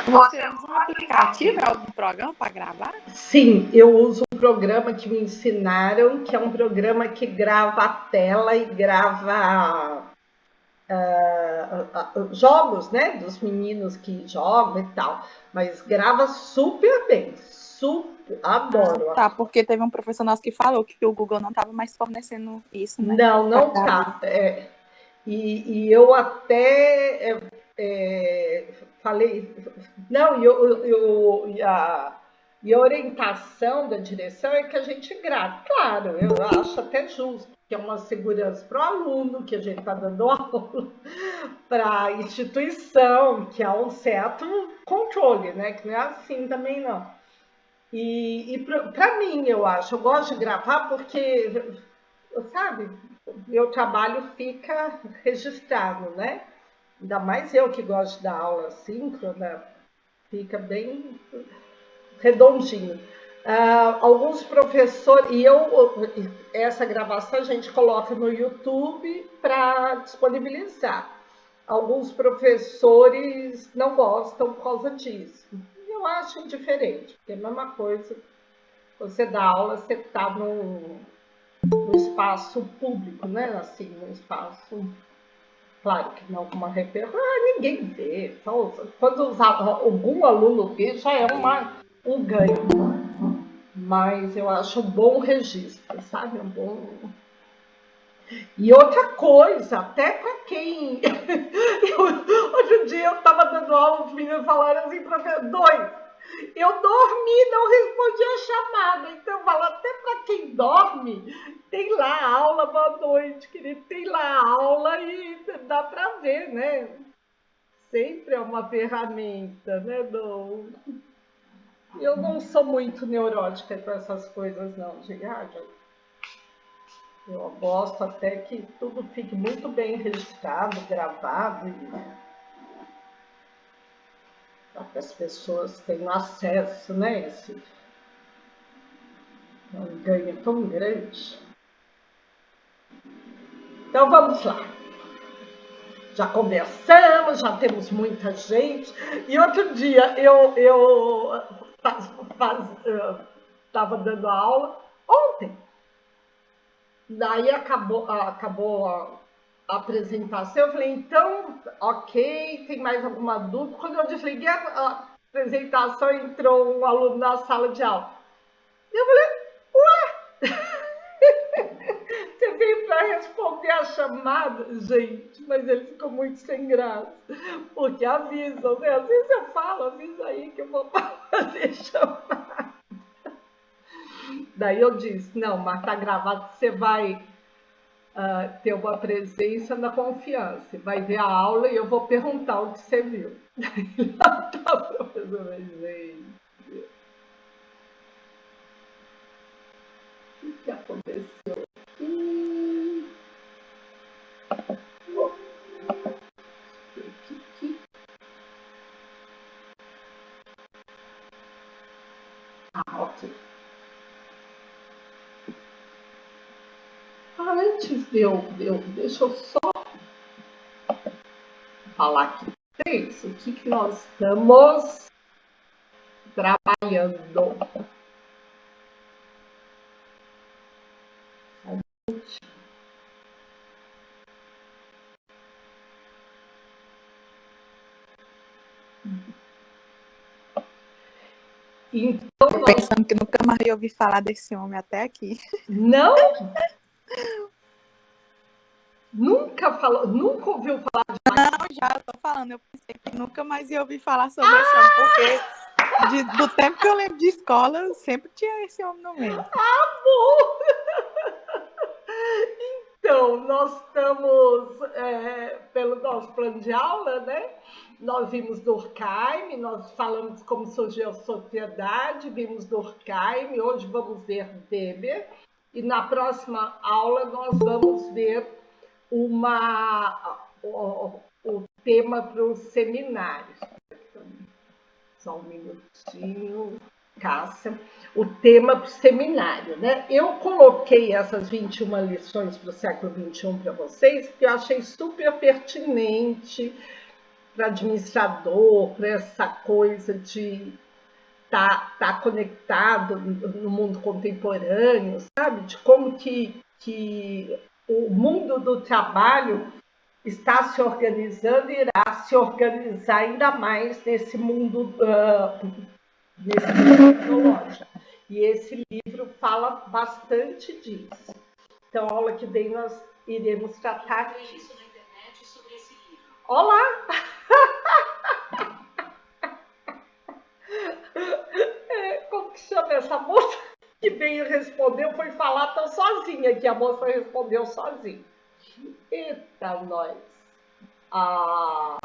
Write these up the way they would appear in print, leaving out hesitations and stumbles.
Você usa um aplicativo, é algum programa para gravar? Sim, eu uso um programa que me ensinaram, que é um programa que grava a tela e grava jogos, né? Dos meninos que jogam e tal. Mas grava super bem, super, adoro. Tá, porque teve um professor nosso que falou que o Google não estava mais fornecendo isso, né? Não tá. E eu até falei, não, e a orientação da direção é que a gente grave. Claro, eu acho até justo, que é uma segurança para o aluno, que a gente está dando aula, para a instituição, que há um certo controle, né? Que não é assim também, não. E para mim, eu acho, eu gosto de gravar porque, sabe, meu trabalho fica registrado, né? Ainda mais eu que gosto da aula síncrona, fica bem redondinho. Alguns professores, essa gravação a gente coloca no YouTube para disponibilizar. Alguns professores não gostam por causa disso. Eu acho indiferente, porque é a mesma coisa, você dá aula, você está no espaço público, né? Assim, no espaço, claro que não com uma repercussão, ninguém vê. Quando algum aluno vê, já é um ganho. Mas eu acho um bom registro, sabe? Um bom. E outra coisa, até para quem. Outro dia eu estava dando aula, os meninos falaram assim, professor, eu dormi, não respondi a chamada. Então, eu falo, até para quem dorme, tem lá a aula, boa noite, querido, tem lá a aula e dá para ver, né? Sempre é uma ferramenta, né? Eu não sou muito neurótica com essas coisas, não, de eu gosto até que tudo fique muito bem registrado, gravado, para que as pessoas tenham acesso, né? Esse é um ganho tão grande. Então vamos lá. Já conversamos, já temos muita gente. E outro dia eu estava dando aula, ontem. Daí acabou a apresentação, eu falei, então, ok, tem mais alguma dúvida? Quando eu desliguei a apresentação, entrou um aluno na sala de aula. Eu falei, ué, você veio para responder a chamada? Gente, mas ele ficou muito sem graça, porque avisam, né? Às vezes eu falo, avisa aí que eu vou fazer chamada. Daí eu disse, não, mas tá gravado, você vai ter uma presença na confiança. Vai ver a aula e eu vou perguntar o que você viu. Daí lá tá a professora, gente. O que aconteceu aqui? Ok. Antes deixa eu só falar aqui para vocês o que nós estamos trabalhando. Então, tô pensando que nunca mais ouvi falar desse homem até aqui. Não? Nunca ouviu falar de Não, já eu tô falando, eu pensei que nunca mais ia ouvir falar sobre esse homem, porque do tempo que eu lembro de escola, sempre tinha esse homem no meio. Bom! Então, nós estamos, pelo nosso plano de aula, né? Nós vimos Durkheim, nós falamos como surgiu a sociedade, vimos Durkheim, hoje vamos ver Weber, e na próxima aula nós vamos ver o tema para os seminários. Só um minutinho, Cássia. O tema para o seminário, né? Eu coloquei essas 21 lições para o século XXI para vocês, porque eu achei super pertinente para administrador, para essa coisa de tá conectado no mundo contemporâneo, sabe? De como que o mundo do trabalho está se organizando e irá se organizar ainda mais nesse mundo tecnológico. E esse livro fala bastante disso. Então, a aula que vem nós iremos tratar disso. Olá! Como que chama essa moça que veio e respondeu? Foi falar tão sozinha que a moça respondeu sozinha. Eita, nós. A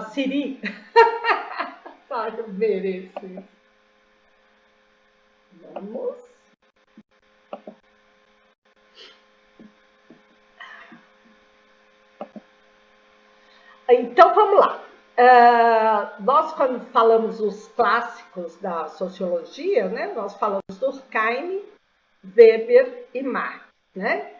Siri. Sabe ver esse. Vamos. Então, vamos lá. Nós, quando falamos os clássicos da sociologia, né, nós falamos Durkheim, Weber e Marx. Né?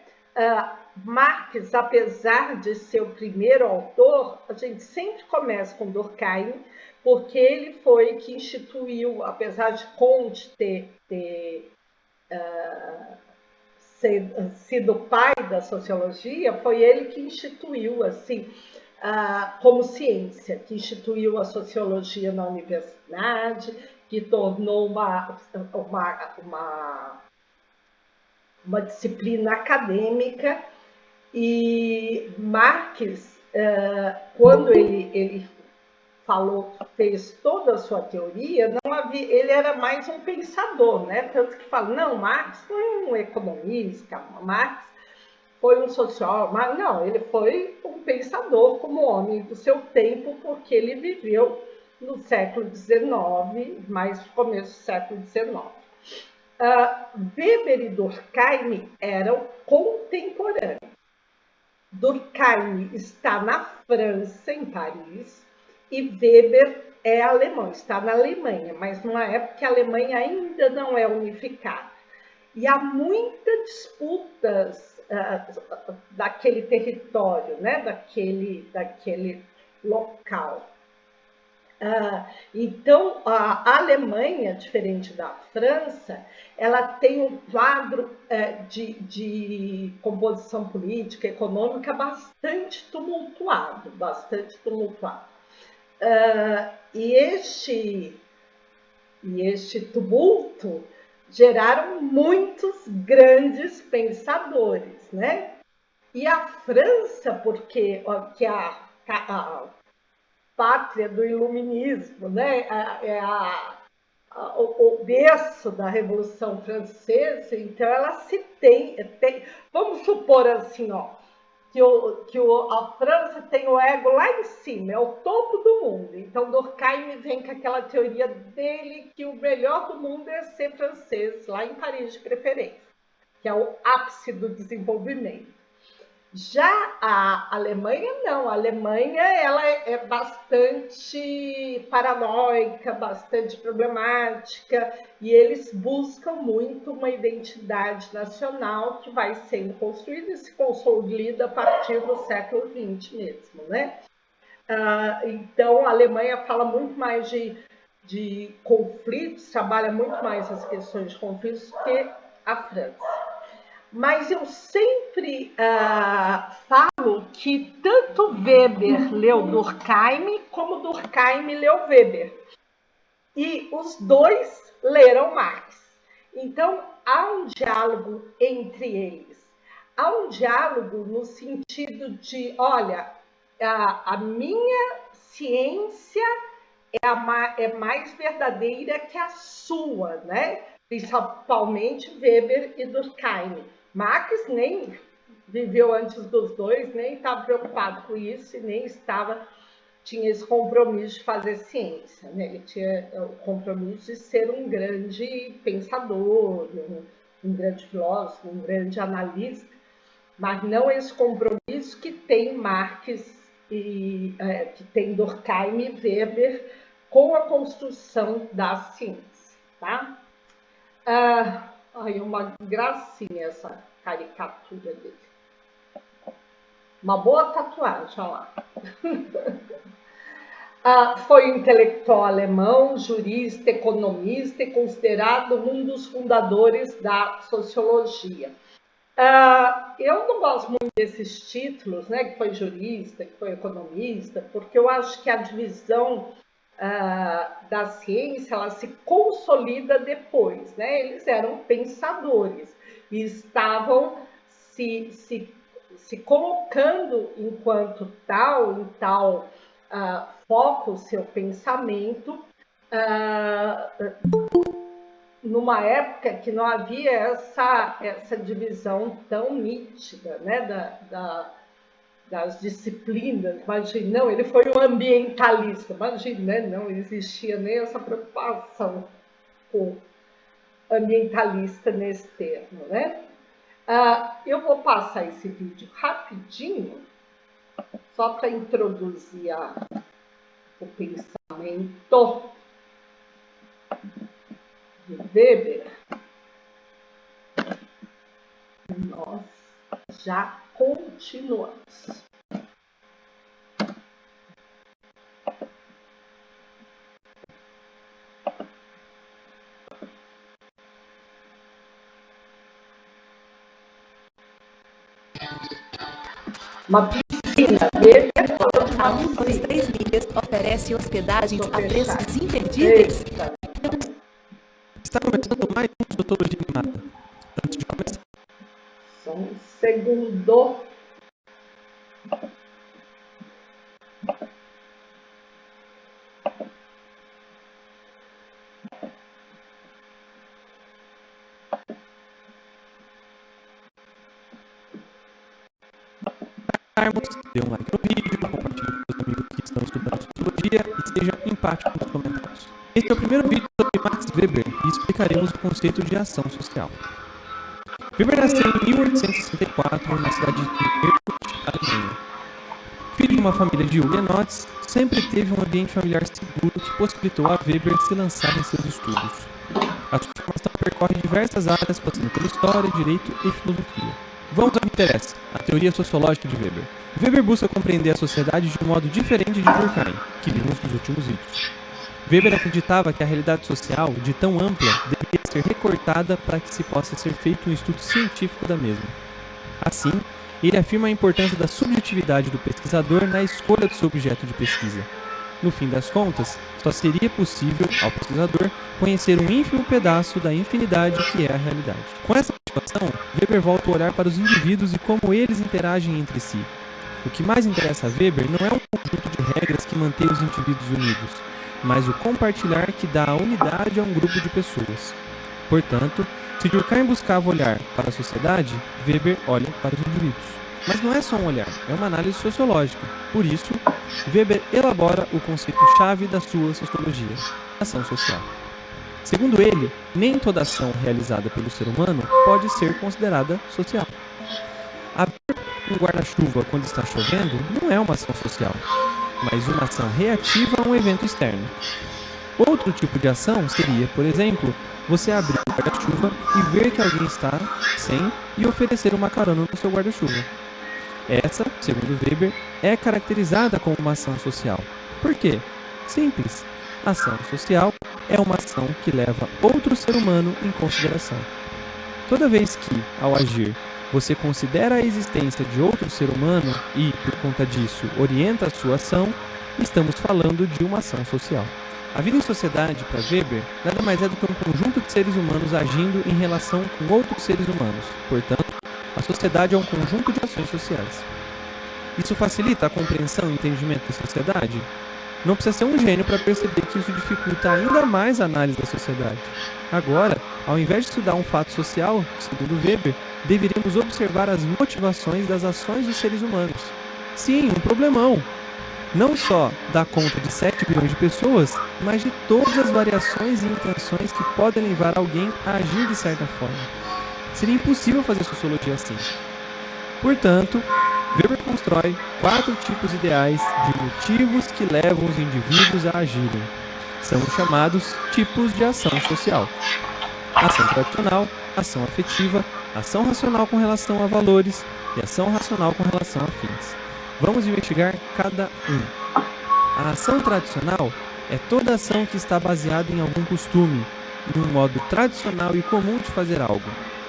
Marx, apesar de ser o primeiro autor, a gente sempre começa com Durkheim, porque ele foi que instituiu, apesar de Comte ter sido o pai da sociologia, foi ele que instituiu, assim, como ciência, que instituiu a sociologia na universidade, que tornou uma disciplina acadêmica. E Marx, quando ele fez toda a sua teoria, ele era mais um pensador, né? Tanto que fala, não, Marx foi um economista, Marx foi um sociólogo, mas não, ele foi um pensador como homem do seu tempo, porque ele viveu no século XIX, mais no começo do século XIX. Weber e Durkheim eram contemporâneos. Durkheim está na França, em Paris, e Weber é alemão, está na Alemanha, mas numa época que a Alemanha ainda não é unificada. E há muitas disputas daquele território, né? daquele local. Então, a Alemanha, diferente da França, ela tem um quadro de composição política, econômica bastante tumultuado, E este tumulto geraram muitos grandes pensadores, né? E a França, porque que a pátria do iluminismo, né? O berço da Revolução Francesa, então ela se tem. Vamos supor assim, ó, que a França tem o ego lá em cima, é o topo do mundo. Então Durkheim vem com aquela teoria dele que o melhor do mundo é ser francês, lá em Paris de preferência, que é o ápice do desenvolvimento. Já a Alemanha, não. A Alemanha ela é bastante paranoica, bastante problemática, e eles buscam muito uma identidade nacional que vai sendo construída e se consolida a partir do século XX mesmo, né? Então, a Alemanha fala muito mais de conflitos, trabalha muito mais as questões de conflitos que a França. Mas eu sempre falo que tanto Weber leu Durkheim como Durkheim leu Weber. E os dois leram Marx. Então, há um diálogo entre eles. Há um diálogo no sentido de, olha, a minha ciência é mais verdadeira que a sua, né? Principalmente Weber e Durkheim. Marx nem viveu antes dos dois, nem estava preocupado com isso e nem tinha esse compromisso de fazer ciência, né? Ele tinha o compromisso de ser um grande pensador, um grande filósofo, um grande analista, mas não esse compromisso que tem Marx e que tem Durkheim e Weber com a construção da ciência, tá? Ai, uma gracinha essa caricatura dele. Uma boa tatuagem, olha lá. Foi um intelectual alemão, jurista, economista e considerado um dos fundadores da sociologia. Eu não gosto muito desses títulos, né, que foi jurista, que foi economista, porque eu acho que a divisão da ciência ela se consolida depois, né? Eles eram pensadores e estavam se colocando enquanto tal, em tal foca o seu pensamento numa época que não havia essa divisão tão nítida, né, das disciplinas. Imagina, não, ele foi um ambientalista, imagina, né, não existia nem essa preocupação com ambientalista nesse termo, né? Eu vou passar esse vídeo rapidinho, só para introduzir o pensamento de Weber. Nós já continuamos. Uma piscina. Weber falou de uma piscina. 3 milhas oferece hospedagens a preços imperdíveis. Está começando mais um Sociologia Animada. Antes de começar, Só um segundo. dê um like no vídeo, compartilhe com seus amigos que estão estudando Sociologia e seja empático nos comentários. Este é o primeiro vídeo sobre Max Weber e explicaremos o conceito de ação social. Weber nasceu em 1864 na cidade de Erfurt, Alemanha. Filho de uma família de huguenotes, sempre teve um ambiente familiar seguro que possibilitou a Weber se lançar em seus estudos. A sua formação percorre diversas áreas, passando por história, direito e filosofia. Vamos ao que interessa, a teoria sociológica de Weber. Weber busca compreender a sociedade de um modo diferente de Durkheim, que vimos nos últimos vídeos. Weber acreditava que a realidade social, de tão ampla, deveria ser recortada para que se possa ser feito um estudo científico da mesma. Assim, ele afirma a importância da subjetividade do pesquisador na escolha do seu objeto de pesquisa. No fim das contas, só seria possível, ao pesquisador, conhecer um ínfimo pedaço da infinidade que é a realidade. Com essa motivação, Weber volta a olhar para os indivíduos e como eles interagem entre si. O que mais interessa a Weber não é um conjunto de regras que mantém os indivíduos unidos, mas o compartilhar que dá a unidade a um grupo de pessoas. Portanto, se Durkheim buscava olhar para a sociedade, Weber olha para os indivíduos. Mas não é só um olhar, é uma análise sociológica. Por isso, Weber elabora o conceito-chave da sua sociologia, ação social. Segundo ele, nem toda ação realizada pelo ser humano pode ser considerada social. Abrir um guarda-chuva quando está chovendo não é uma ação social, mas uma ação reativa a um evento externo. Outro tipo de ação seria, por exemplo, você abrir o guarda-chuva e ver que alguém está sem e oferecer uma carona no seu guarda-chuva. Essa, segundo Weber, é caracterizada como uma ação social. Por quê? Simples. Ação social é uma ação que leva outro ser humano em consideração. Toda vez que, ao agir, você considera a existência de outro ser humano e, por conta disso, orienta a sua ação, estamos falando de uma ação social. A vida em sociedade, para Weber, nada mais é do que um conjunto de seres humanos agindo em relação com outros seres humanos. Portanto, a sociedade é um conjunto de ações sociais. Isso facilita a compreensão e entendimento da sociedade? Não precisa ser um gênio para perceber que isso dificulta ainda mais a análise da sociedade. Agora, ao invés de estudar um fato social, segundo Weber, deveríamos observar as motivações das ações dos seres humanos. Sim, um problemão. Não só dá conta de 7 bilhões de pessoas, mas de todas as variações e intenções que podem levar alguém a agir de certa forma. Seria impossível fazer sociologia assim. Portanto, Weber constrói 4 tipos ideais de motivos que levam os indivíduos a agirem. São chamados tipos de ação social. Ação tradicional, ação afetiva, ação racional com relação a valores e ação racional com relação a fins. Vamos investigar cada um. A ação tradicional é toda ação que está baseada em algum costume, em um modo tradicional e comum de fazer algo.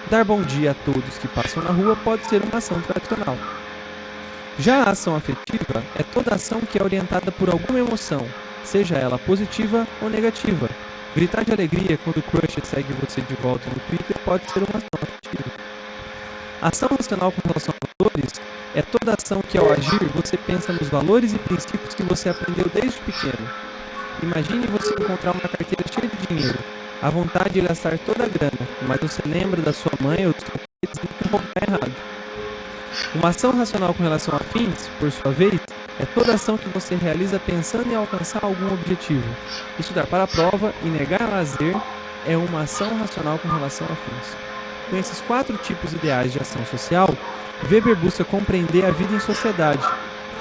Dar bom dia a todos que passam na rua pode ser uma ação tradicional. Já a ação afetiva é toda ação que é orientada por alguma emoção, seja ela positiva ou negativa. Gritar de alegria quando o crush segue você de volta no Twitter pode ser uma ação afetiva. A ação racional com relação a valores é toda ação que, ao agir, você pensa nos valores e princípios que você aprendeu desde pequeno. Imagine você encontrar uma carteira cheia de dinheiro, à vontade de gastar toda a grana, mas você lembra da sua mãe ou do seu pai dizendo que o roubo está errado. Uma ação racional com relação a fins, por sua vez, é toda ação que você realiza pensando em alcançar algum objetivo. Estudar para a prova e negar lazer é uma ação racional com relação a fins. Com esses 4 tipos ideais de ação social, Weber busca compreender a vida em sociedade,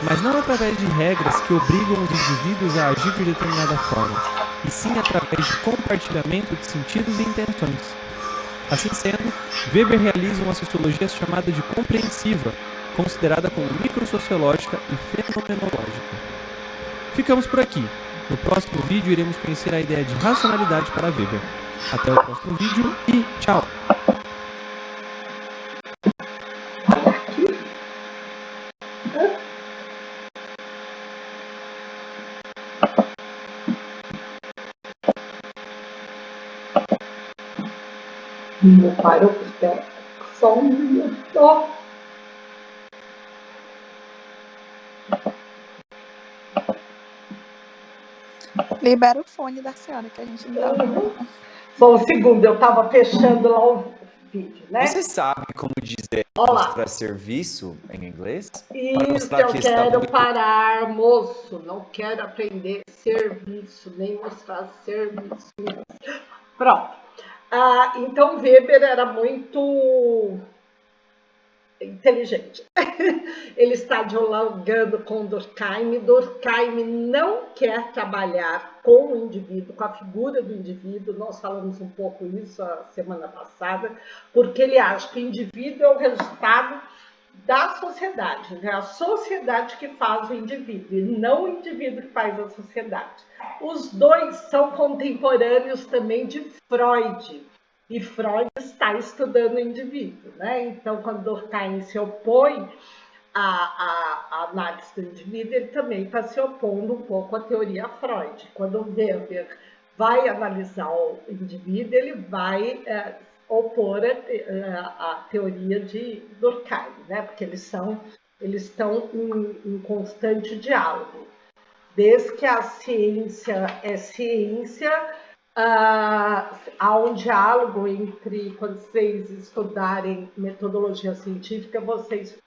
mas não através de regras que obrigam os indivíduos a agir de determinada forma, e sim através de compartilhamento de sentidos e intenções. Assim sendo, Weber realiza uma sociologia chamada de compreensiva, considerada como microsociológica e fenomenológica. Ficamos por aqui. No próximo vídeo iremos conhecer a ideia de racionalidade para Weber. Até o próximo vídeo e tchau! Meu pai, eu espero só um minuto. Libera o fone da senhora, que a gente não tá ouvindo. Só um segundo, eu estava fechando lá o vídeo, né? Você sabe como dizer Olá. mostrar serviço em inglês? Para Isso, mostrar eu que está quero muito... parar, moço. Não quero aprender serviço, nem mostrar serviço. Pronto. Então, Weber era muito inteligente. Ele está dialogando com Durkheim. Durkheim não quer trabalhar com o indivíduo, com a figura do indivíduo. Nós falamos um pouco isso a semana passada, porque ele acha que o indivíduo é o resultado da sociedade. É a sociedade que faz o indivíduo, e não o indivíduo que faz a sociedade. Os dois são contemporâneos também de Freud. E Freud está estudando o indivíduo, né? Então, quando Durkheim se opõe à análise do indivíduo, ele também está se opondo um pouco à teoria Freud. Quando Weber vai analisar o indivíduo, ele vai opor a teoria de Durkheim, né? Porque eles estão em constante diálogo. Desde que a ciência é ciência, há um diálogo entre, quando vocês estudarem metodologia científica, vocês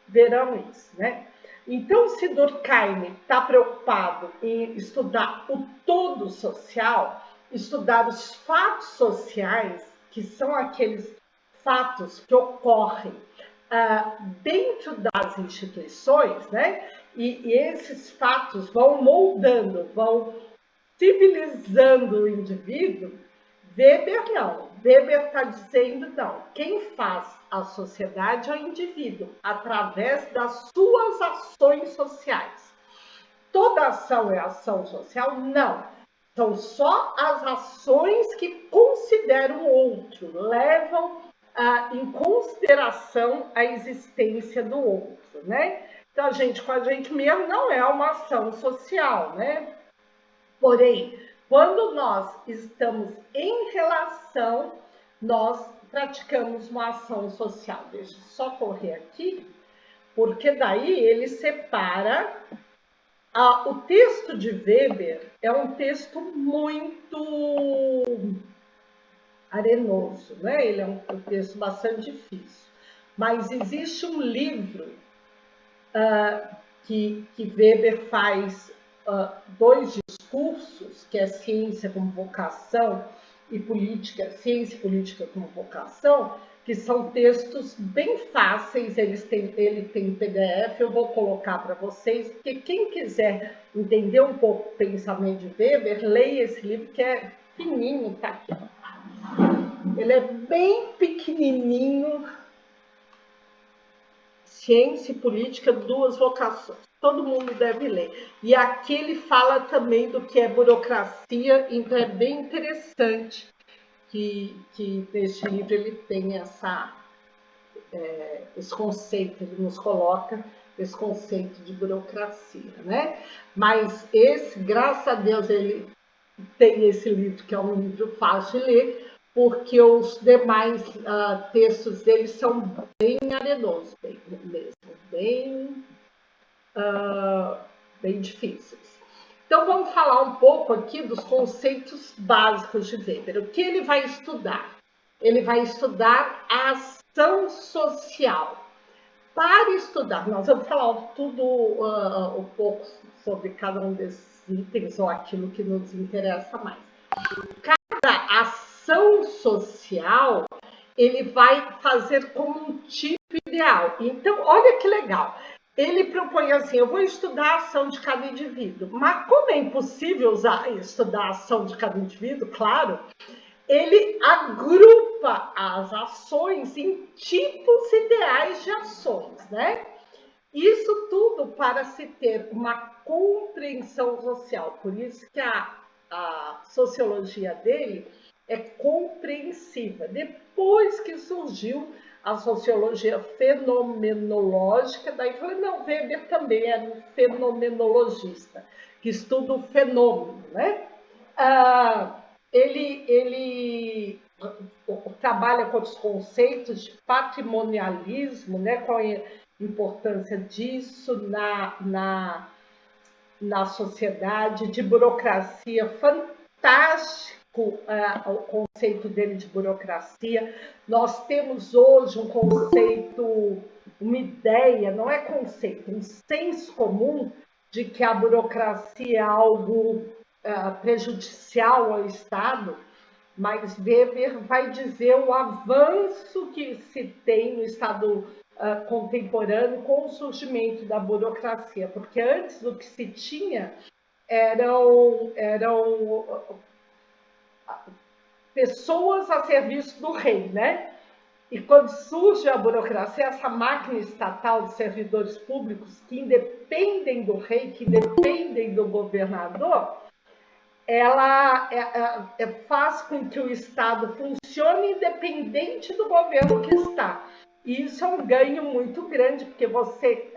verão isso, né? Então, se Durkheim está preocupado em estudar o todo social, estudar os fatos sociais, que são aqueles fatos que ocorrem dentro das instituições, né? E esses fatos vão moldando, vão civilizando o indivíduo. Weber não. Weber está dizendo não. Quem faz a sociedade é o indivíduo, através das suas ações sociais. Toda ação é ação social? Não. São só as ações que consideram o outro, levam em consideração a existência do outro, né? Então, a gente com a gente mesmo não é uma ação social, né? Porém, quando nós estamos em relação, nós praticamos uma ação social. Deixa eu só correr aqui, porque daí ele separa. O texto de Weber é um texto muito arenoso, né? Ele é um texto bastante difícil. Mas existe um livro que Weber faz 2 discursos, que é Ciência como Vocação e Política, Ciência e Política como Vocação, que são textos bem fáceis. Ele tem PDF, eu vou colocar para vocês, porque quem quiser entender um pouco o pensamento de Weber, leia esse livro, que é fininho, tá aqui. Ele é bem pequenininho. Ciência e Política, Duas Vocações. Todo mundo deve ler. E aqui ele fala também do que é burocracia, então é bem interessante que neste livro ele tem esse conceito, ele nos coloca esse conceito de burocracia, né? Mas graças a Deus, ele tem esse livro, que é um livro fácil de ler, porque os demais textos dele são bem arenosos, bem difíceis. Então, vamos falar um pouco aqui dos conceitos básicos de Weber. O que ele vai estudar? Ele vai estudar a ação social. Para estudar, nós vamos falar tudo um pouco sobre cada um desses itens, ou aquilo que nos interessa mais. Cada ação social, ele vai fazer como um tipo ideal. Então, olha que legal. Ele propõe assim, eu vou estudar a ação de cada indivíduo. Mas como é impossível estudar a ação de cada indivíduo, claro, ele agrupa as ações em tipos ideais de ações, né? Isso tudo para se ter uma compreensão social. Por isso que a sociologia dele é compreensiva. Depois que surgiu a sociologia fenomenológica, daí falei, não, Weber também era um fenomenologista, que estuda o fenômeno, né? Ele trabalha com os conceitos de patrimonialismo, né? Qual é a importância disso na sociedade, de burocracia, fantástico o conceito dele de burocracia. Nós temos hoje um conceito, uma ideia, não é conceito, um senso comum de que a burocracia é algo prejudicial ao Estado, mas Weber vai dizer o avanço que se tem no Estado contemporâneo com o surgimento da burocracia, porque antes o que se tinha eram pessoas a serviço do rei, né? E quando surge a burocracia, essa máquina estatal de servidores públicos que independem do rei, que independem do governador, ela faz com que o Estado funcione independente do governo que está. E isso é um ganho muito grande, porque você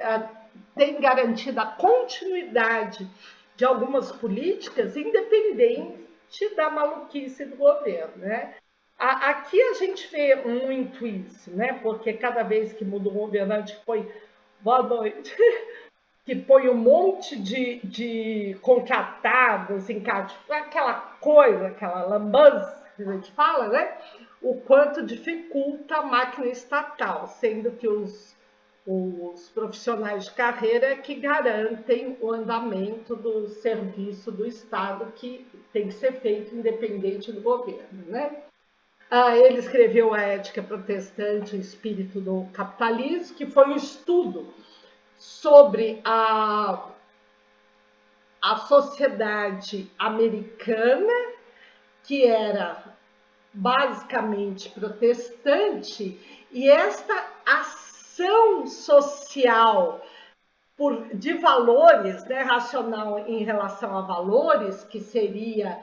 tem garantida a continuidade de algumas políticas independente da maluquice do governo, né? Aqui a gente vê muito isso, né? Porque cada vez que muda o governante põe boa noite, que põe um monte de concatados, aquela coisa, aquela lambança que a gente fala, né? O quanto dificulta a máquina estatal, sendo que os profissionais de carreira que garantem o andamento do serviço do Estado, que tem que ser feito independente do governo, né? Ele escreveu A Ética Protestante, o Espírito do Capitalismo, que foi um estudo sobre a sociedade americana, que era basicamente protestante, e esta ação social de valores, né, racional em relação a valores, que seria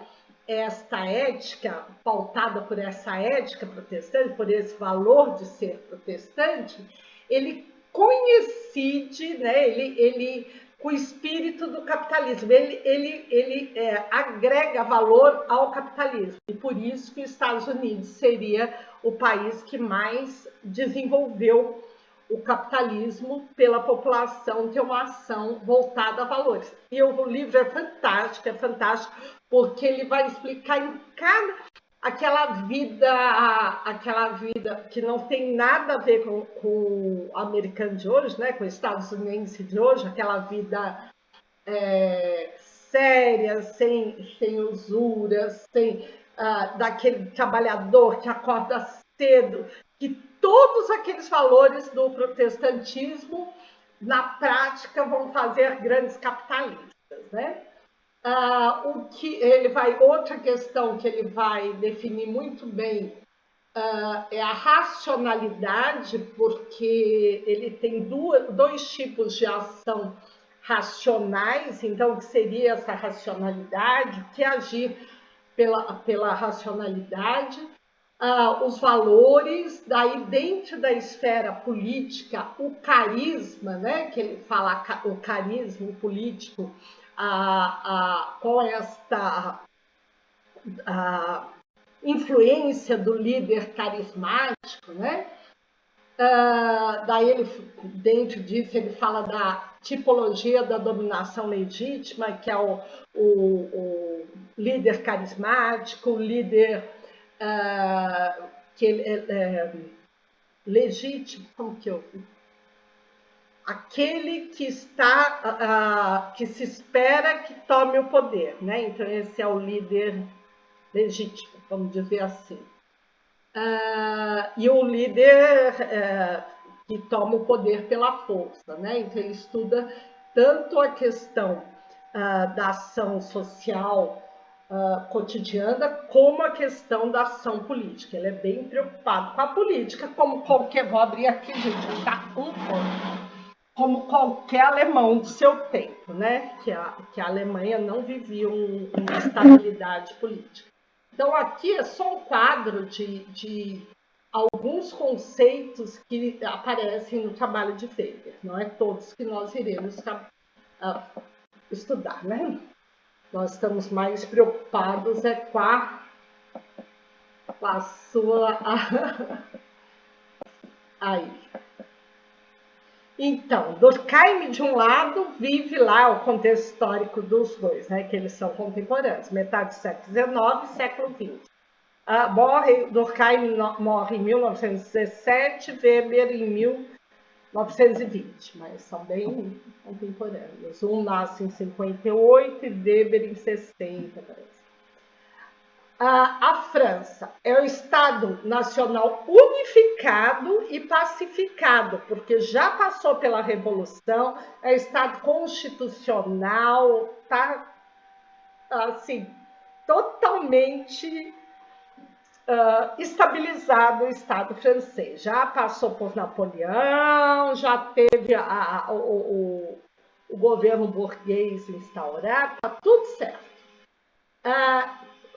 esta ética, pautada por essa ética protestante, por esse valor de ser protestante, ele coincide, né, ele com o espírito do capitalismo, ele agrega valor ao capitalismo, e por isso que os Estados Unidos seria o país que mais desenvolveu o capitalismo pela população, ter uma ação voltada a valores. E o livro é fantástico, porque ele vai explicar em cada aquela vida que não tem nada a ver com o americano de hoje, né, com o estadunidense de hoje, aquela vida séria, sem usuras, daquele trabalhador que acorda cedo, que todos aqueles valores do protestantismo, na prática, vão fazer grandes capitalistas, né? Outra questão que ele vai definir muito bem é a racionalidade, porque ele tem dois tipos de ação racionais, então, o que seria essa racionalidade? O que é agir pela racionalidade? Os valores, daí dentro da esfera política, o carisma, né, que ele fala, o carisma político, com esta influência do líder carismático, né? Daí dentro disso ele fala da tipologia da dominação legítima, que é o líder carismático, o líder legítimo, como que eu... Aquele que está, que se espera que tome o poder, né? Então esse é o líder legítimo, vamos dizer assim. E o líder que toma o poder pela força, né? Então ele estuda tanto a questão da ação social cotidiana, como a questão da ação política. Ele é bem preocupado com a política, como qualquer... Vou abrir aqui, gente, tá como qualquer alemão do seu tempo, né? Que a Alemanha não vivia uma estabilidade política. Então, aqui é só um quadro de alguns conceitos que aparecem no trabalho de Weber. Não é todos que nós iremos estudar, né? Nós estamos mais preocupados com a sua... Aí. Então, Durkheim, de um lado, vive lá o contexto histórico dos dois, né, que eles são contemporâneos, metade do século XIX e século XX. Durkheim morre em 1917, Weber em 1920, mas são bem contemporâneos. Um nasce em 58 e Weber em 60, parece. A França é um Estado nacional unificado e pacificado, porque já passou pela Revolução, é um Estado constitucional, está assim, totalmente estabilizado o Estado francês. Já passou por Napoleão, já teve o governo burguês instaurado, está tudo certo.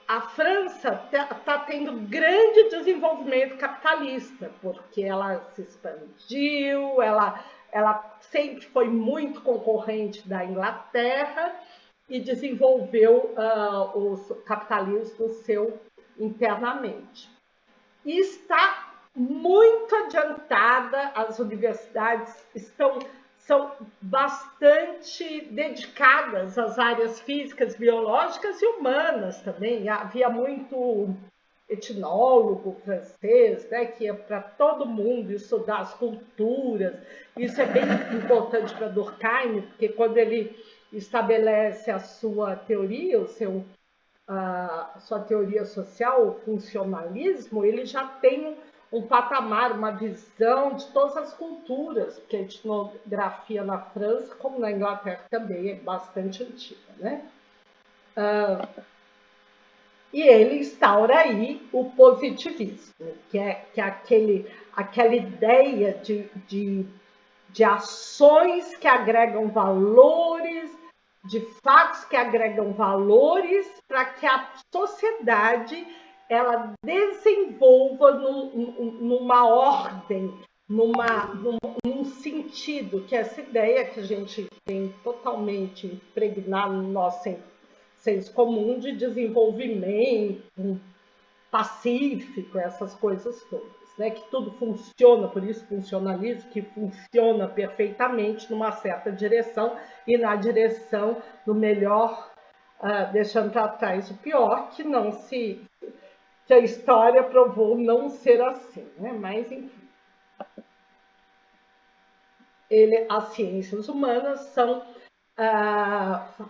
A França está tendo grande desenvolvimento capitalista, porque ela se expandiu, ela sempre foi muito concorrente da Inglaterra e desenvolveu o capitalismo seu internamente. E está muito adiantada, as universidades são bastante dedicadas às áreas físicas, biológicas e humanas também. Havia muito etnólogo francês, né, que ia para todo mundo estudar as culturas. Isso é bem importante para Durkheim, porque quando ele estabelece a sua teoria, sua teoria social, o funcionalismo, ele já tem um patamar, uma visão de todas as culturas, porque a etnografia na França, como na Inglaterra também, é bastante antiga, né? E ele instaura aí o positivismo, que é aquela ideia de ações que agregam valores, de fatos que agregam valores para que a sociedade ela desenvolva numa ordem, num sentido, que é essa ideia que a gente tem totalmente impregnada no nosso senso comum de desenvolvimento pacífico, essas coisas todas, né? Que tudo funciona, por isso funcionalismo, que funciona perfeitamente numa certa direção e na direção do melhor, deixando para trás o pior, que a história provou não ser assim, né? Mas, enfim. As ciências humanas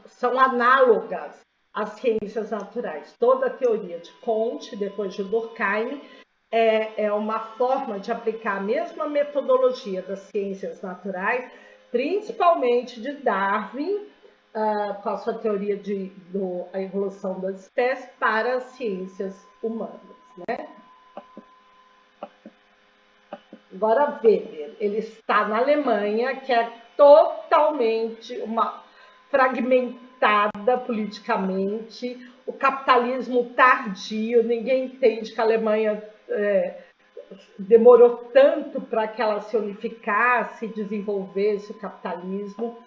são análogas às ciências naturais. Toda a teoria de Comte, depois de Durkheim, é uma forma de aplicar a mesma metodologia das ciências naturais, principalmente de Darwin, com a sua teoria da evolução das espécies, para as ciências humanas, né? Agora, Weber, ele está na Alemanha, que é totalmente fragmentada politicamente, o capitalismo tardio, ninguém entende que a Alemanha demorou tanto para que ela se unificasse, desenvolvesse o capitalismo,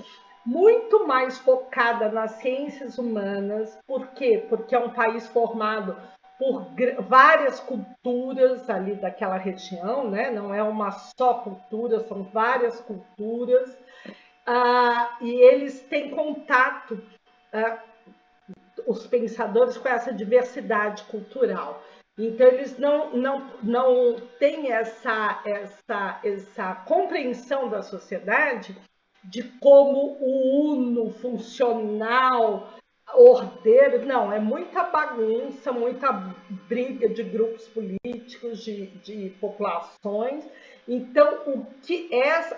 muito mais focada nas ciências humanas. Por quê? Porque é um país formado por várias culturas ali daquela região, né? Não é uma só cultura, são várias culturas, e eles têm contato, os pensadores, com essa diversidade cultural. Então, eles não têm essa compreensão da sociedade de como o uno, funcional, ordeiro. Não, é muita bagunça, muita briga de grupos políticos, de populações. Então,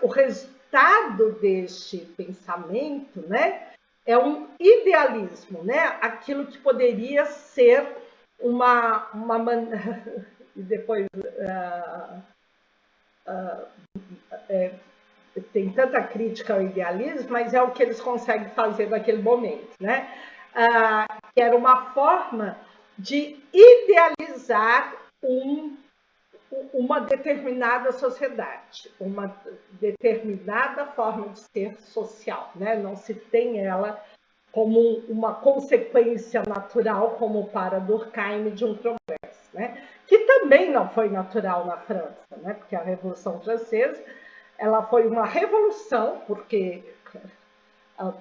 o resultado deste pensamento, né, é um idealismo, né? Aquilo que poderia ser uma e depois tem tanta crítica ao idealismo, mas é o que eles conseguem fazer naquele momento, né? Que era uma forma de idealizar uma determinada sociedade, uma determinada forma de ser social, né? Não se tem ela como uma consequência natural, como para Durkheim, de um progresso, né? Que também não foi natural na França, né? Porque a Revolução Francesa, ela foi uma revolução, porque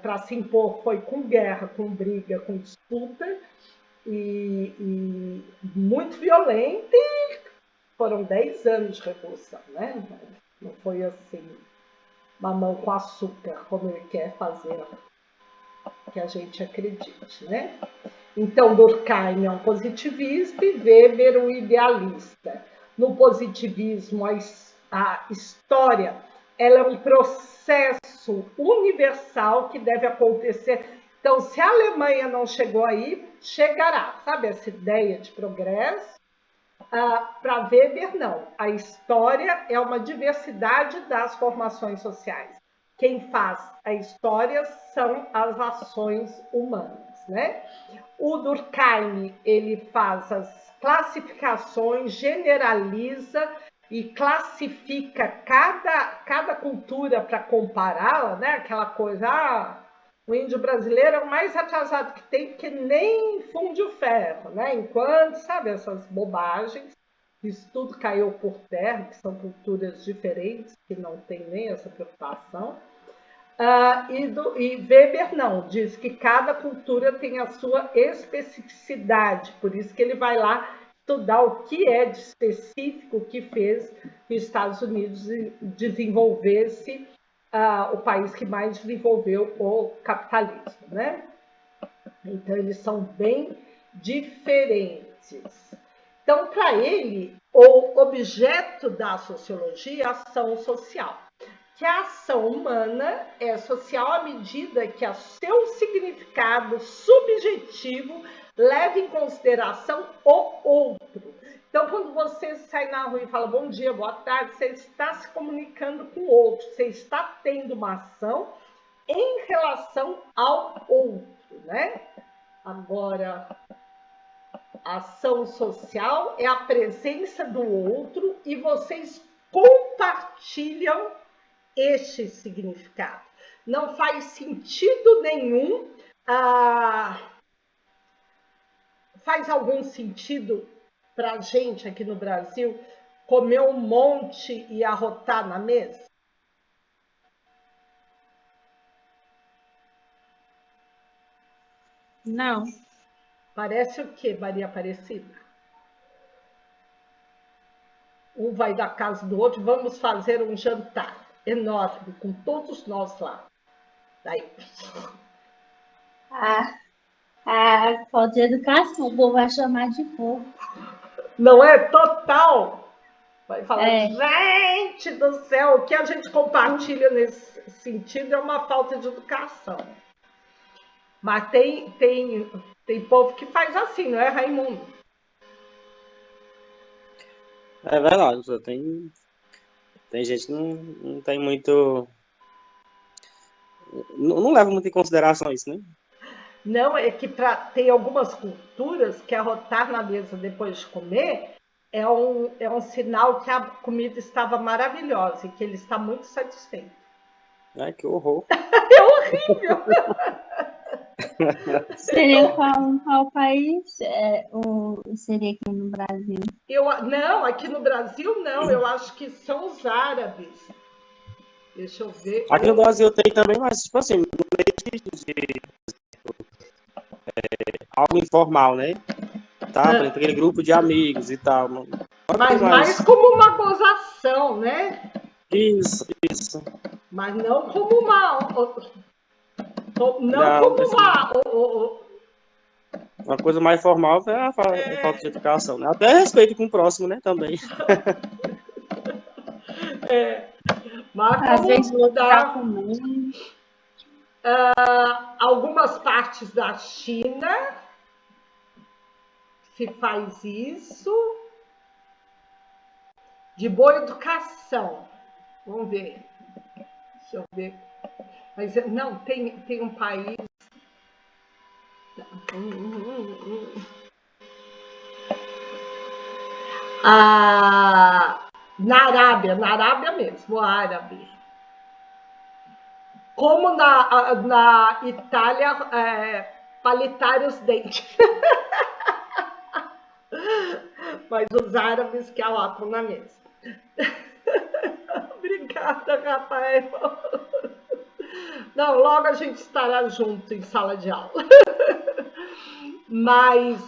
para se impor foi com guerra, com briga, com disputa, e muito violenta, e foram 10 anos de revolução, né? Não foi assim, mamão com açúcar, como ele quer fazer, que a gente acredite, né? Então, Durkheim é um positivista e Weber um idealista. No positivismo, a história, ela é um processo universal que deve acontecer. Então, se a Alemanha não chegou aí, chegará. Sabe essa ideia de progresso? Para Weber, não. A história é uma diversidade das formações sociais. Quem faz a história são as ações humanas, né? O Durkheim, ele faz as classificações, generaliza e classifica cada cultura para compará-la, né? Aquela coisa, o índio brasileiro é o mais atrasado que tem, porque nem funde o ferro, né? Enquanto, sabe, essas bobagens, isso tudo caiu por terra, que são culturas diferentes, que não tem nem essa preocupação. E Weber não, diz que cada cultura tem a sua especificidade, por isso que ele vai lá estudar o que é de específico que fez que os Estados Unidos desenvolvesse o país que mais desenvolveu o capitalismo, né? Então, eles são bem diferentes. Então, para ele, o objeto da sociologia é a ação social. Que a ação humana é social à medida que o seu significado subjetivo leva em consideração o outro. Então, quando você sai na rua e fala bom dia, boa tarde, você está se comunicando com o outro, você está tendo uma ação em relação ao outro, né? Agora, a ação social é a presença do outro e vocês compartilham este significado. Não faz sentido nenhum. Faz algum sentido para a gente aqui no Brasil comer um monte e arrotar na mesa? Não. Parece o quê, Maria Aparecida? Um vai da casa do outro, vamos fazer um jantar enorme, com todos nós lá. Daí. A falta de educação, o povo vai chamar de povo. Não é total? Vai falar, É. gente do céu, o que a gente compartilha nesse sentido é uma falta de educação. Mas tem povo que faz assim, não é, Raimundo? É verdade, você tem Tem gente que não tem muito... Não leva muito em consideração isso, né? Não, é que tem algumas culturas que arrotar na mesa depois de comer é um sinal que a comida estava maravilhosa e que ele está muito satisfeito. Ai, que horror. É horrível! Seria qual país? Seria aqui no Brasil. Não, aqui no Brasil não, eu acho que são os árabes. Deixa eu ver. Aqui no Brasil tem também, mas, tipo assim, no meio de algo informal, né? Tá? Por exemplo, aquele grupo de amigos e tal. Mas mais como uma gozação, né? Isso. Mas não como uma... Não como uma... Uma coisa mais formal é a falta de educação, né? Até respeito com o próximo, né? Também. Mas Às vezes o outro tá dá comendo. algumas partes da China se faz isso. De boa educação. Vamos ver. Deixa eu ver. Mas não, tem um país. Na Arábia mesmo, árabe. Como na Itália, palitar os dentes. Mas os árabes que arrotam na mesa. Obrigada, Rafael. Não, logo a gente estará junto em sala de aula. Mas,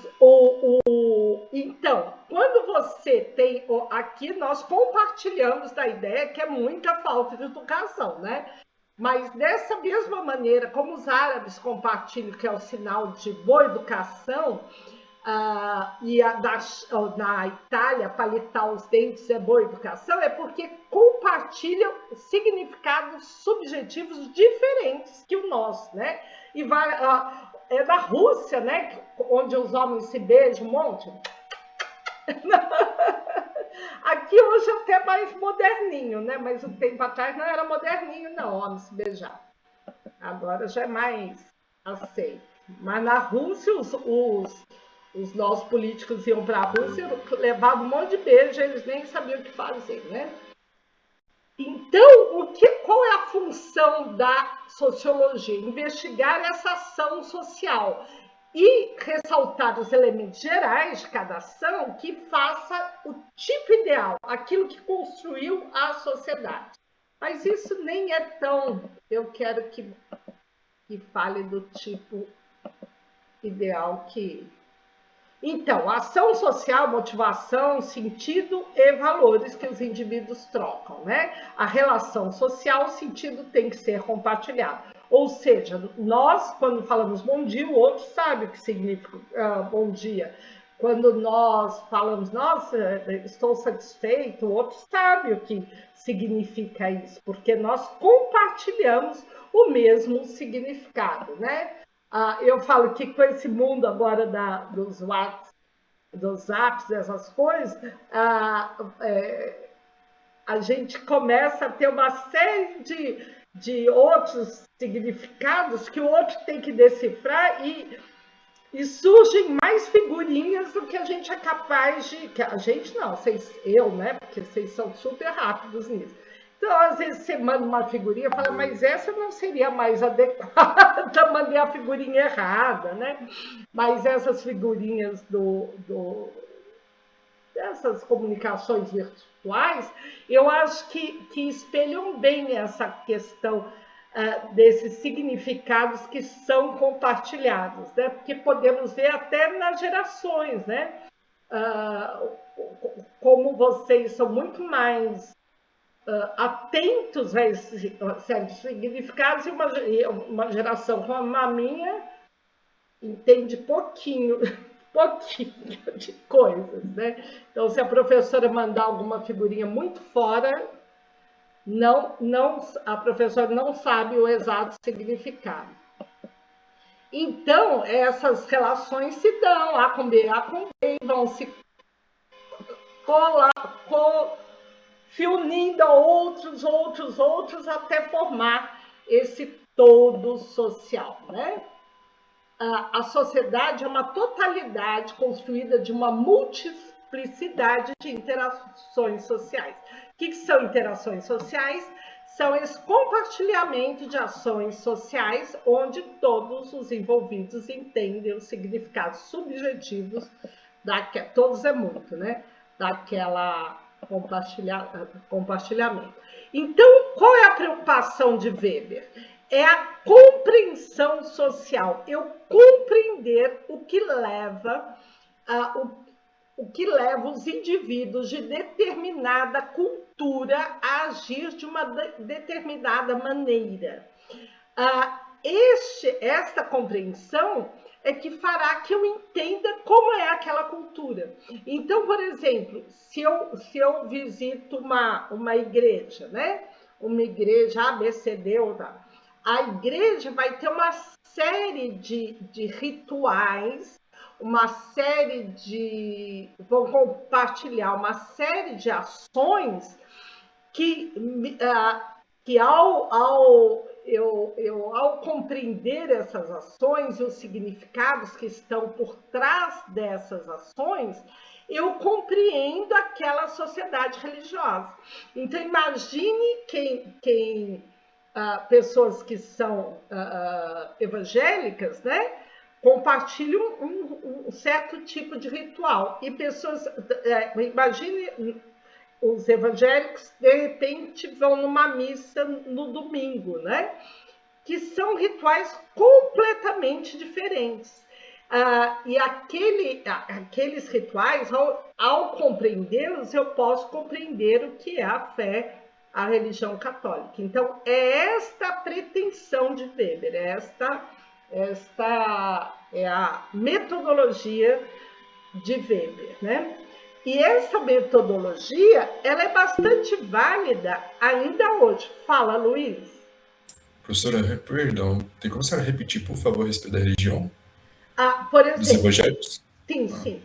então, quando você tem... Aqui nós compartilhamos da ideia que é muita falta de educação, né? Mas dessa mesma maneira, como os árabes compartilham que é o sinal de boa educação, e na Itália, palitar os dentes é boa educação, é porque compartilham significados subjetivos diferentes que o nosso, né? E é da Rússia, né? Onde os homens se beijam um monte. Aqui hoje até é mais moderninho, né? Mas um tempo atrás não era moderninho, não, homem se beijar. Agora já é mais aceito. Mas na Rússia, os nossos políticos iam para a Rússia, levavam um monte de beijo, eles nem sabiam o que fazer, né? Então, qual é a função da sociologia? Investigar essa ação social e ressaltar os elementos gerais de cada ação que faça o tipo ideal, aquilo que construiu a sociedade. Mas isso nem é tão... Eu quero que fale do tipo ideal que... Então, ação social, motivação, sentido e valores que os indivíduos trocam, né? A relação social, o sentido tem que ser compartilhado. Ou seja, nós, quando falamos bom dia, o outro sabe o que significa bom dia. Quando nós falamos, nossa, estou satisfeito, o outro sabe o que significa isso, porque nós compartilhamos o mesmo significado, né? Eu falo que com esse mundo agora dos apps, essas coisas, a gente começa a ter uma série de outros significados que o outro tem que decifrar e surgem mais figurinhas do que a gente é capaz de... Que a gente não, eu, né? Porque vocês são super rápidos nisso. Então, às vezes, você manda uma figurinha e fala, mas essa não seria mais adequada, mandei a figurinha errada, né? Mas essas figurinhas dessas comunicações virtuais, eu acho que espelham bem essa questão desses significados que são compartilhados, né? Porque podemos ver até nas gerações, né? Como vocês são muito mais atentos a certos significados e uma geração como a minha entende pouquinho de coisas, né? Então, se a professora mandar alguma figurinha muito fora, a professora não sabe o exato significado. Então, essas relações se dão, A com B, vão se se unindo a outros, até formar esse todo social, né? A sociedade é uma totalidade construída de uma multiplicidade de interações sociais. O que são interações sociais? São esse compartilhamento de ações sociais onde todos os envolvidos entendem os significados subjetivos, todos é muito, né? Daquela compartilhamento. Então, qual é a preocupação de Weber? É a compreensão social, eu compreender o que leva os indivíduos de determinada cultura a agir de uma determinada maneira. Esta compreensão é que fará que eu entenda como é aquela cultura. Então, por exemplo, se eu visito uma igreja, né? Uma igreja ABCD ou não, a igreja vai ter uma série de rituais, vão compartilhar uma série de ações que ao compreender essas ações e os significados que estão por trás dessas ações, eu compreendo aquela sociedade religiosa. Então, imagine pessoas que são evangélicas, né, compartilham um certo tipo de ritual. E pessoas, imagine os evangélicos, de repente, vão numa missa no domingo, né, que são rituais completamente diferentes. E aqueles rituais, ao compreendê-los, eu posso compreender o que é a fé, a religião católica. Então, é esta a pretensão de Weber, esta é a metodologia de Weber, né? E essa metodologia, ela é bastante válida ainda hoje. Fala, Luiz. Professora, perdão, tem como a senhora repetir, por favor, a respeito da religião? Por exemplo, dos evangélicos? Sim.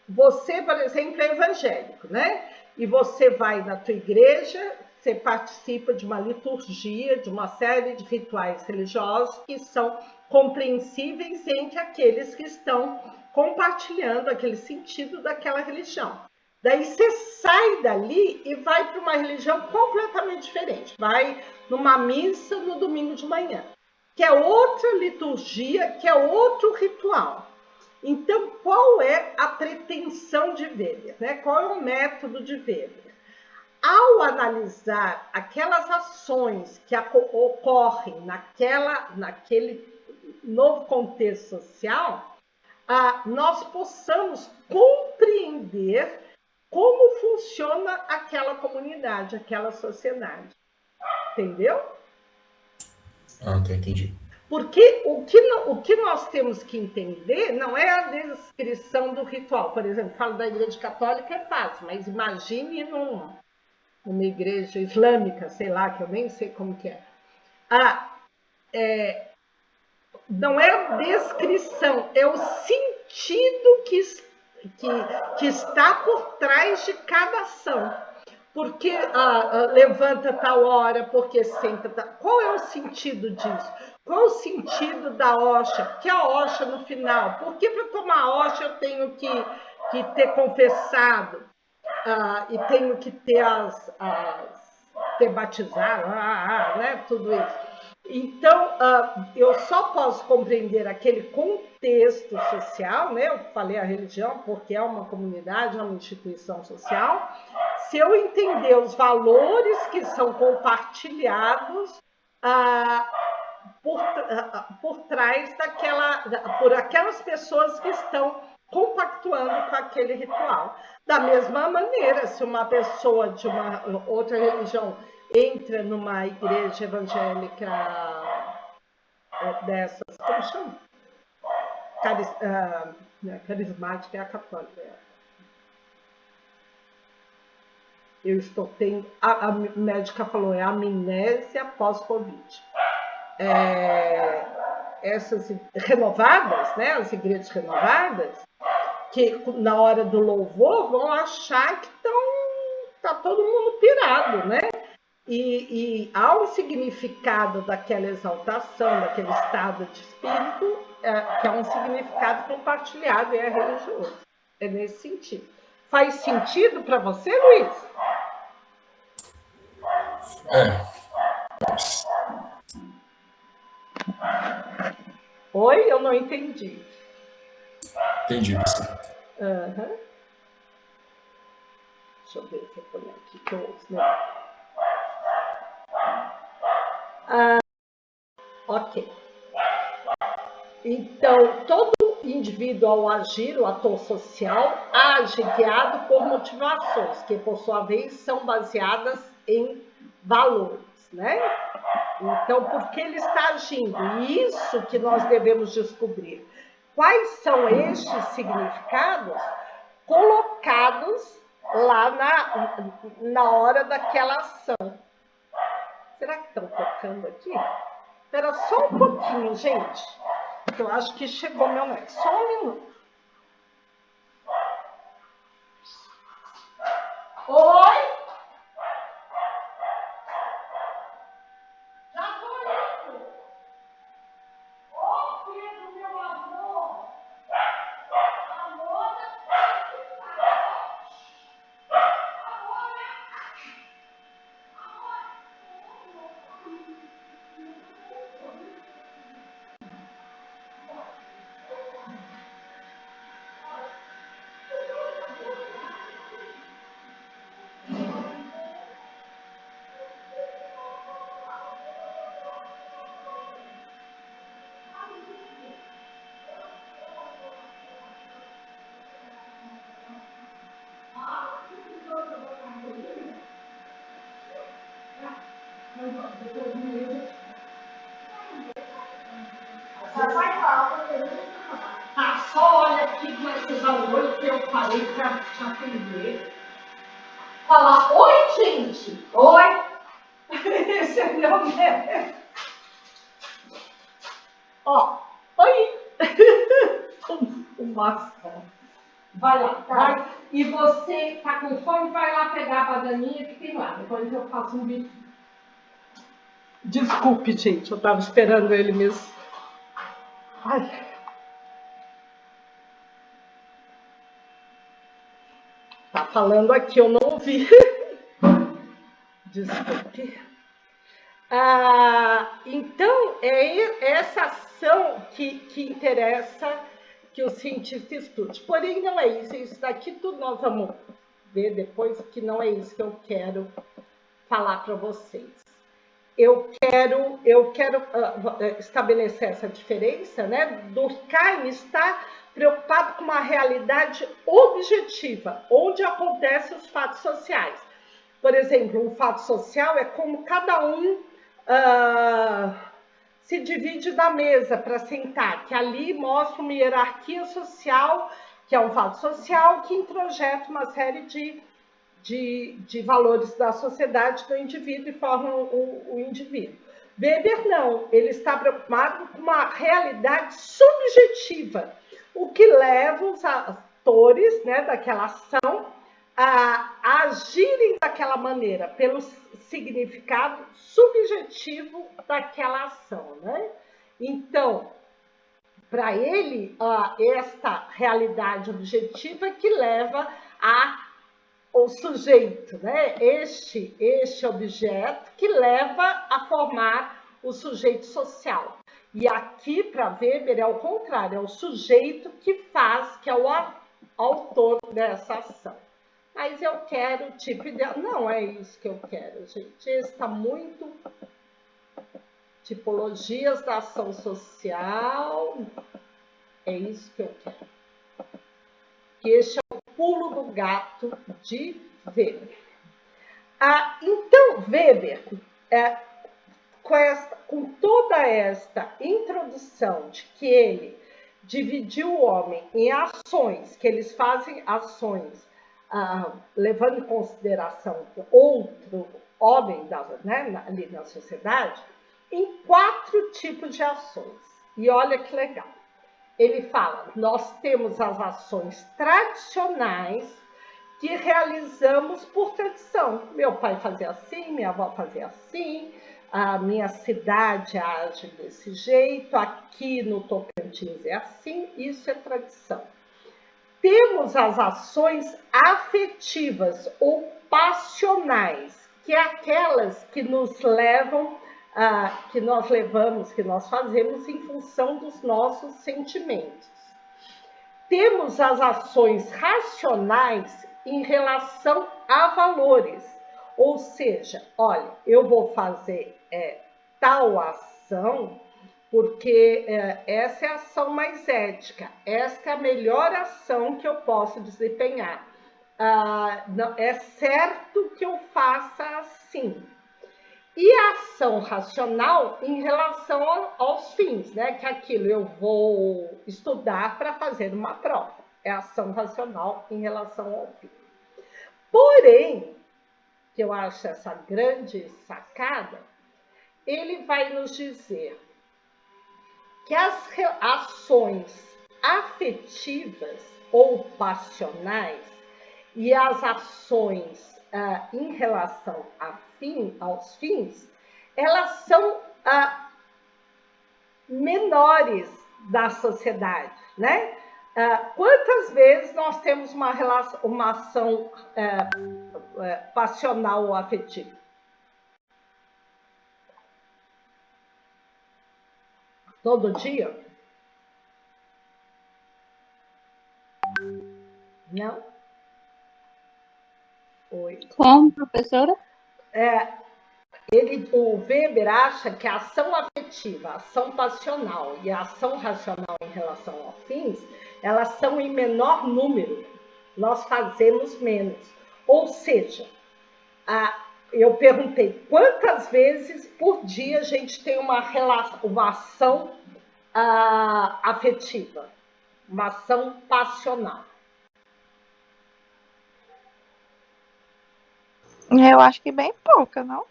Você, por exemplo, é evangélico, né? E você vai na tua igreja, você participa de uma liturgia, de uma série de rituais religiosos que são compreensíveis entre aqueles que estão compartilhando aquele sentido daquela religião. Daí você sai dali e vai para uma religião completamente diferente. Vai numa missa no domingo de manhã, que é outra liturgia, que é outro ritual. Então, qual é a pretensão de Weber, né? Qual é o método de Weber? Ao analisar aquelas ações que ocorrem naquele novo contexto social, nós possamos compreender como funciona aquela comunidade, aquela sociedade. Entendeu? Tá, entendi. Porque o que nós temos que entender não é a descrição do ritual. Por exemplo, falo da igreja católica, é fácil, mas imagine numa igreja islâmica, sei lá, que eu nem sei como que é. Não é a descrição, é o sentido que está por trás de cada ação. Por que levanta tal hora, por que senta tal... Qual é o sentido disso? Qual é o sentido da hoxa? Por que a hoxa no final? Por que para tomar hoxa eu tenho que ter confessado? E tenho que ter ter batizado, né? Tudo isso. Então, eu só posso compreender aquele contexto social, né? Eu falei a religião porque é uma comunidade, é uma instituição social, se eu entender os valores que são compartilhados por trás por aquelas pessoas que estão compactuando com aquele ritual. Da mesma maneira, se uma pessoa de uma outra religião entra numa igreja evangélica dessas, como chama? Carismática é a católica. Eu estou tendo, a médica falou, é amnésia pós-Covid. Essas renovadas, né, as igrejas renovadas, que na hora do louvor vão achar que tá todo mundo pirado, né? E há um significado daquela exaltação, daquele estado de espírito, que é um significado compartilhado e é religioso. É nesse sentido. Faz sentido para você, Luiz? Oi? Eu não entendi. Entendi, você. Uhum. Deixa eu ver se eu ponho aqui que eu ouço, né? Ok. Então, todo indivíduo ao agir, o ator social, age guiado por motivações, que por sua vez são baseadas em valores, né? Então, por que ele está agindo? E isso que nós devemos descobrir. Quais são estes significados colocados lá na hora daquela ação? Será que estão tocando aqui? Espera só um pouquinho, gente. Eu acho que chegou meu neto. Só um minuto. Oi? Já tô indo. Ô, Pedro, meu amor. Amor, tá, só olha aqui com esses olhos que eu falei para te atender. Falar, oi, gente! Oi! Esse é meu neto. Ó, oi! O Marcelo. Vai lá, vai. E você tá com fome, vai lá pegar a bananinha que tem lá. Depois eu faço um vídeo. Desculpe, gente, eu tava esperando ele mesmo. Ai. Tá falando aqui, eu não ouvi. Desculpe. Então, é essa ação que interessa que o cientista estude. Porém, não é isso. Isso daqui tudo nós vamos ver depois, que não é isso que eu quero falar para vocês. Eu quero estabelecer essa diferença, né? Durkheim está preocupado com uma realidade objetiva, onde acontecem os fatos sociais. Por exemplo, um fato social é como cada um se divide na mesa para sentar, que ali mostra uma hierarquia social, que é um fato social, que introjeta uma série de valores da sociedade, do indivíduo e formam o indivíduo. Weber não, ele está preocupado com uma realidade subjetiva, o que leva os atores, né, daquela ação a agirem daquela maneira, pelo significado subjetivo daquela ação, né? Então, para ele, esta realidade objetiva que leva o sujeito, né? Este objeto que leva a formar o sujeito social. E aqui, para Weber, é o contrário, é o sujeito que faz, que é o autor dessa ação. Mas eu quero tipo ideal. Não é isso que eu quero, gente. Esse está muito... Tipologias da ação social. É isso que eu quero. Este é o pulo do gato de Weber. Então, Weber, com toda esta introdução de que ele dividiu o homem em ações, que eles fazem ações levando em consideração outro homem ali na sociedade, em 4 tipos de ações. E olha que legal. ele fala, nós temos as ações tradicionais que realizamos por tradição. Meu pai fazia assim, minha avó fazia assim, a minha cidade age desse jeito, aqui no Tocantins é assim, isso é tradição. Temos as ações afetivas ou passionais, que é aquelas que nos levam, que nós fazemos em função dos nossos sentimentos. Temos as ações racionais em relação a valores, ou seja, olha, eu vou fazer tal ação porque essa é a ação mais ética, esta é a melhor ação que eu posso desempenhar. Não, é certo que eu faça assim. E a ação racional em relação aos fins, né? Que aquilo eu vou estudar para fazer uma prova. É a ação racional em relação ao fim. Porém, que eu acho essa grande sacada, ele vai nos dizer que as ações afetivas ou passionais e as ações em relação aos fins, elas são menores da sociedade, né? Quantas vezes nós temos uma ação passional ou afetiva? Todo dia? Não? Oi. Como, professora? O Weber acha que a ação afetiva, a ação passional e a ação racional em relação aos fins, elas são em menor número. Nós fazemos menos. Ou seja, eu perguntei quantas vezes por dia a gente tem uma ação afetiva, uma ação passional. Eu acho que bem pouca, não?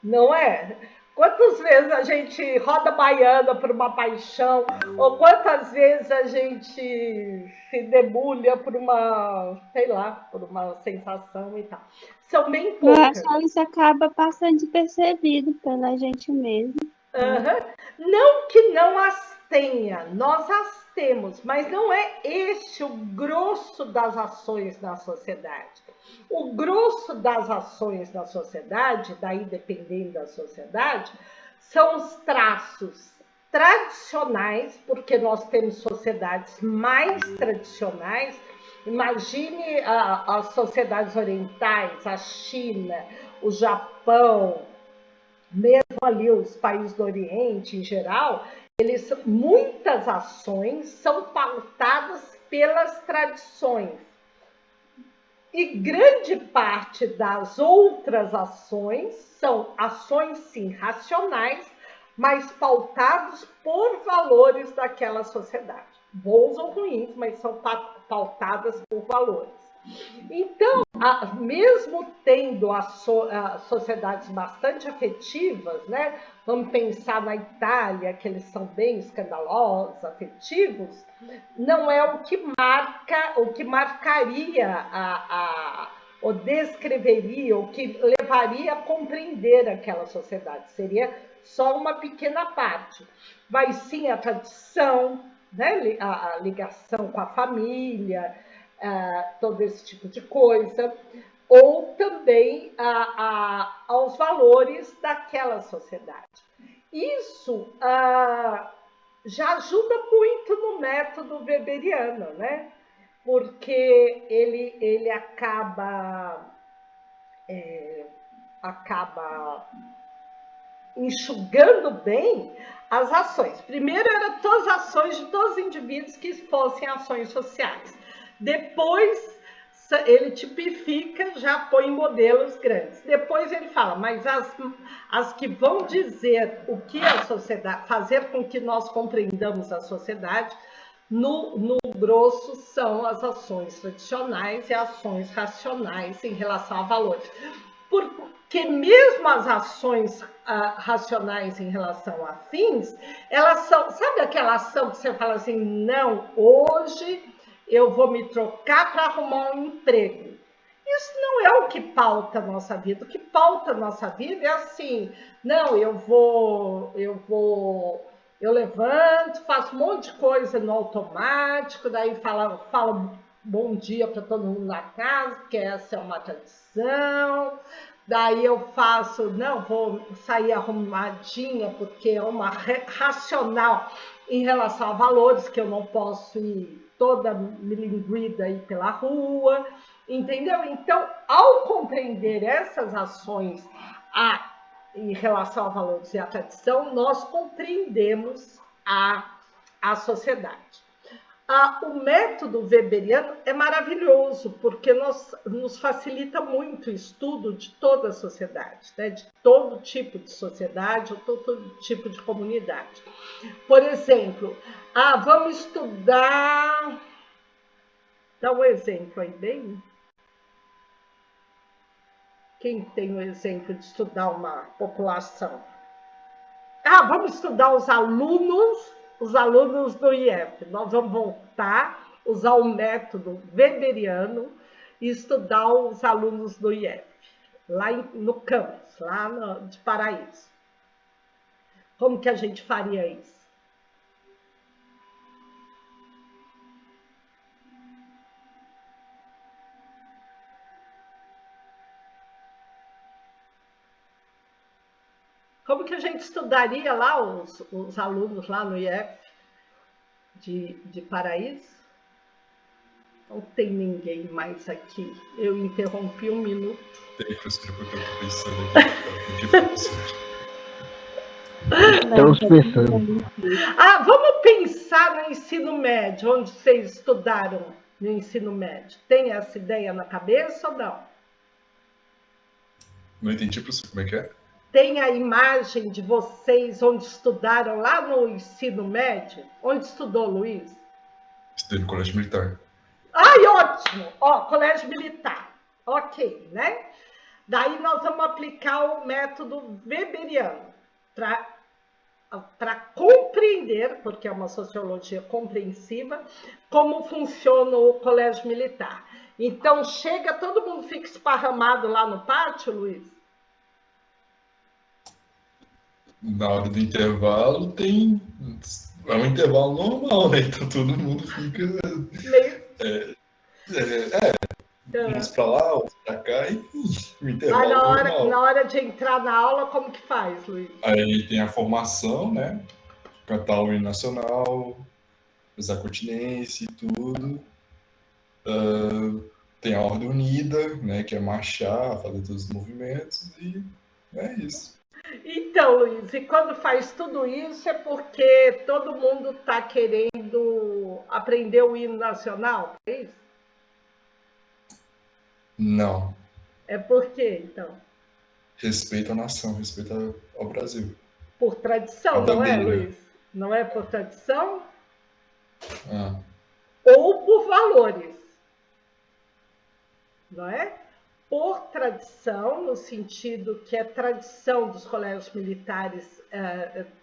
Não é? Quantas vezes a gente roda baiana por uma paixão, ou quantas vezes a gente se debulha por uma, sei lá, por uma sensação e tal. São bem poucas. Mas isso acaba passando despercebido pela gente mesmo. Não que não as tenha, nós as temos, mas não é este o grosso das ações na sociedade. O grosso das ações na sociedade, daí dependendo da sociedade, são os traços tradicionais, porque nós temos sociedades mais tradicionais. Imagine as sociedades orientais, a China, o Japão, mesmo ali os países do Oriente em geral, muitas ações são pautadas pelas tradições. E grande parte das outras ações são ações, sim, racionais, mas pautadas por valores daquela sociedade. Bons ou ruins, mas são pautadas por valores. Então, mesmo tendo as sociedades bastante afetivas, né? Vamos pensar na Itália, que eles são bem escandalosos, afetivos, não é o que marcaria ou descreveria, o que levaria a compreender aquela sociedade. Seria só uma pequena parte. Mas sim a tradição, né? A ligação com a família, todo esse tipo de coisa, ou também aos valores daquela sociedade. Isso já ajuda muito no método weberiano, né? Porque ele acaba enxugando bem as ações. Primeiro eram todas as ações de todos os indivíduos que fossem ações sociais. Depois ele tipifica, já põe modelos grandes. Depois ele fala, mas as que vão dizer o que a sociedade, fazer com que nós compreendamos a sociedade, no grosso são as ações tradicionais e ações racionais em relação a valores. porque mesmo as ações racionais em relação a fins, elas são, sabe aquela ação que você fala assim, não, hoje eu vou me trocar para arrumar um emprego. Isso não é o que pauta a nossa vida. O que pauta a nossa vida é assim, não, eu levanto, faço um monte de coisa no automático, daí falo bom dia para todo mundo na casa, porque essa é uma tradição. Daí eu faço, não, vou sair arrumadinha, porque é uma racional em relação a valores, que eu não posso ir toda milinguida aí pela rua, entendeu? Então, ao compreender essas ações em relação a valores e a tradição, nós compreendemos a sociedade. O método weberiano é maravilhoso, porque nos facilita muito o estudo de toda a sociedade, né? De todo tipo de sociedade ou todo tipo de comunidade. Por exemplo, vamos estudar... Dá um exemplo aí, bem... Quem tem um exemplo de estudar uma população? Vamos estudar os alunos do IF. Nós vamos voltar, usar o método weberiano e estudar os alunos do IF, lá no campus, lá de Paraíso. Como que a gente faria isso? Como que a gente estudaria lá os alunos lá no IF de Paraíso? Não tem ninguém mais aqui. Eu interrompi um minuto. Tem, professora, porque eu estou pensando aqui. Que Estamos pensando. Vamos pensar no ensino médio, onde vocês estudaram no ensino médio. Tem essa ideia na cabeça ou não? Não entendi, professor, como é que é? Tem a imagem de vocês onde estudaram lá no ensino médio? Onde estudou, Luiz? Estudei no colégio militar. Ai, ótimo! Colégio militar. Ok, né? Daí nós vamos aplicar o método weberiano para compreender, porque é uma sociologia compreensiva, como funciona o colégio militar. Então, todo mundo fica esparramado lá no pátio, Luiz? Na hora do intervalo é um intervalo normal, né? Então todo mundo fica uns pra lá, outros pra cá, e o intervalo normal. Na hora de entrar na aula, como que faz, Luiz? Aí tem a formação, né? Cantar o hino nacional, usar continência e tudo. Tem a ordem unida, né? Que é marchar, fazer todos os movimentos, e é isso. Então, Luiz, e quando faz tudo isso é porque todo mundo está querendo aprender o hino nacional, é isso? Não. É por quê, então? Respeito à nação, respeito ao Brasil. Por tradição, não é, Luiz? Não é por tradição? Ou por valores, não é? Por tradição, no sentido que é tradição dos colégios militares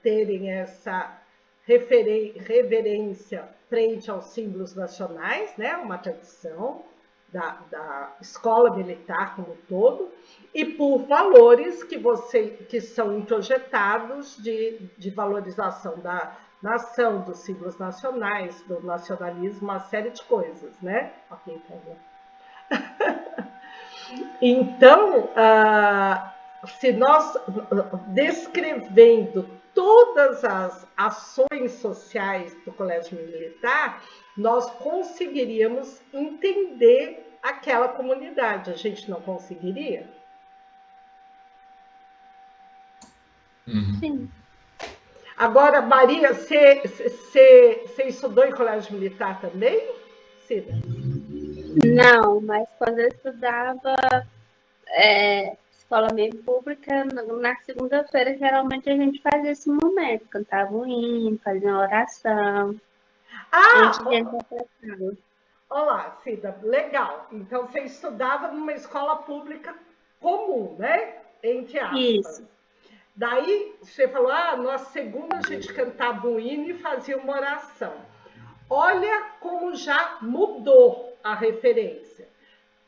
terem essa reverência frente aos símbolos nacionais, né? Uma tradição da escola militar como um todo, e por valores que são introjetados de valorização da nação, dos símbolos nacionais, do nacionalismo, uma série de coisas, né? Ok, então, se nós descrevendo todas as ações sociais do colégio militar, nós conseguiríamos entender aquela comunidade. A gente não conseguiria? Sim. Agora, Maria, você estudou em colégio militar também, Cida? Não, mas quando eu estudava escola meio pública, na segunda-feira, geralmente a gente fazia esse momento, cantava um hino, fazia uma oração. Antes de entrar pra sala. Olá, Cida, legal. Então, você estudava numa escola pública comum, né? Entre aspas. Isso. Daí você falou, na segunda a gente cantava um hino e fazia uma oração. Olha como já mudou a referência.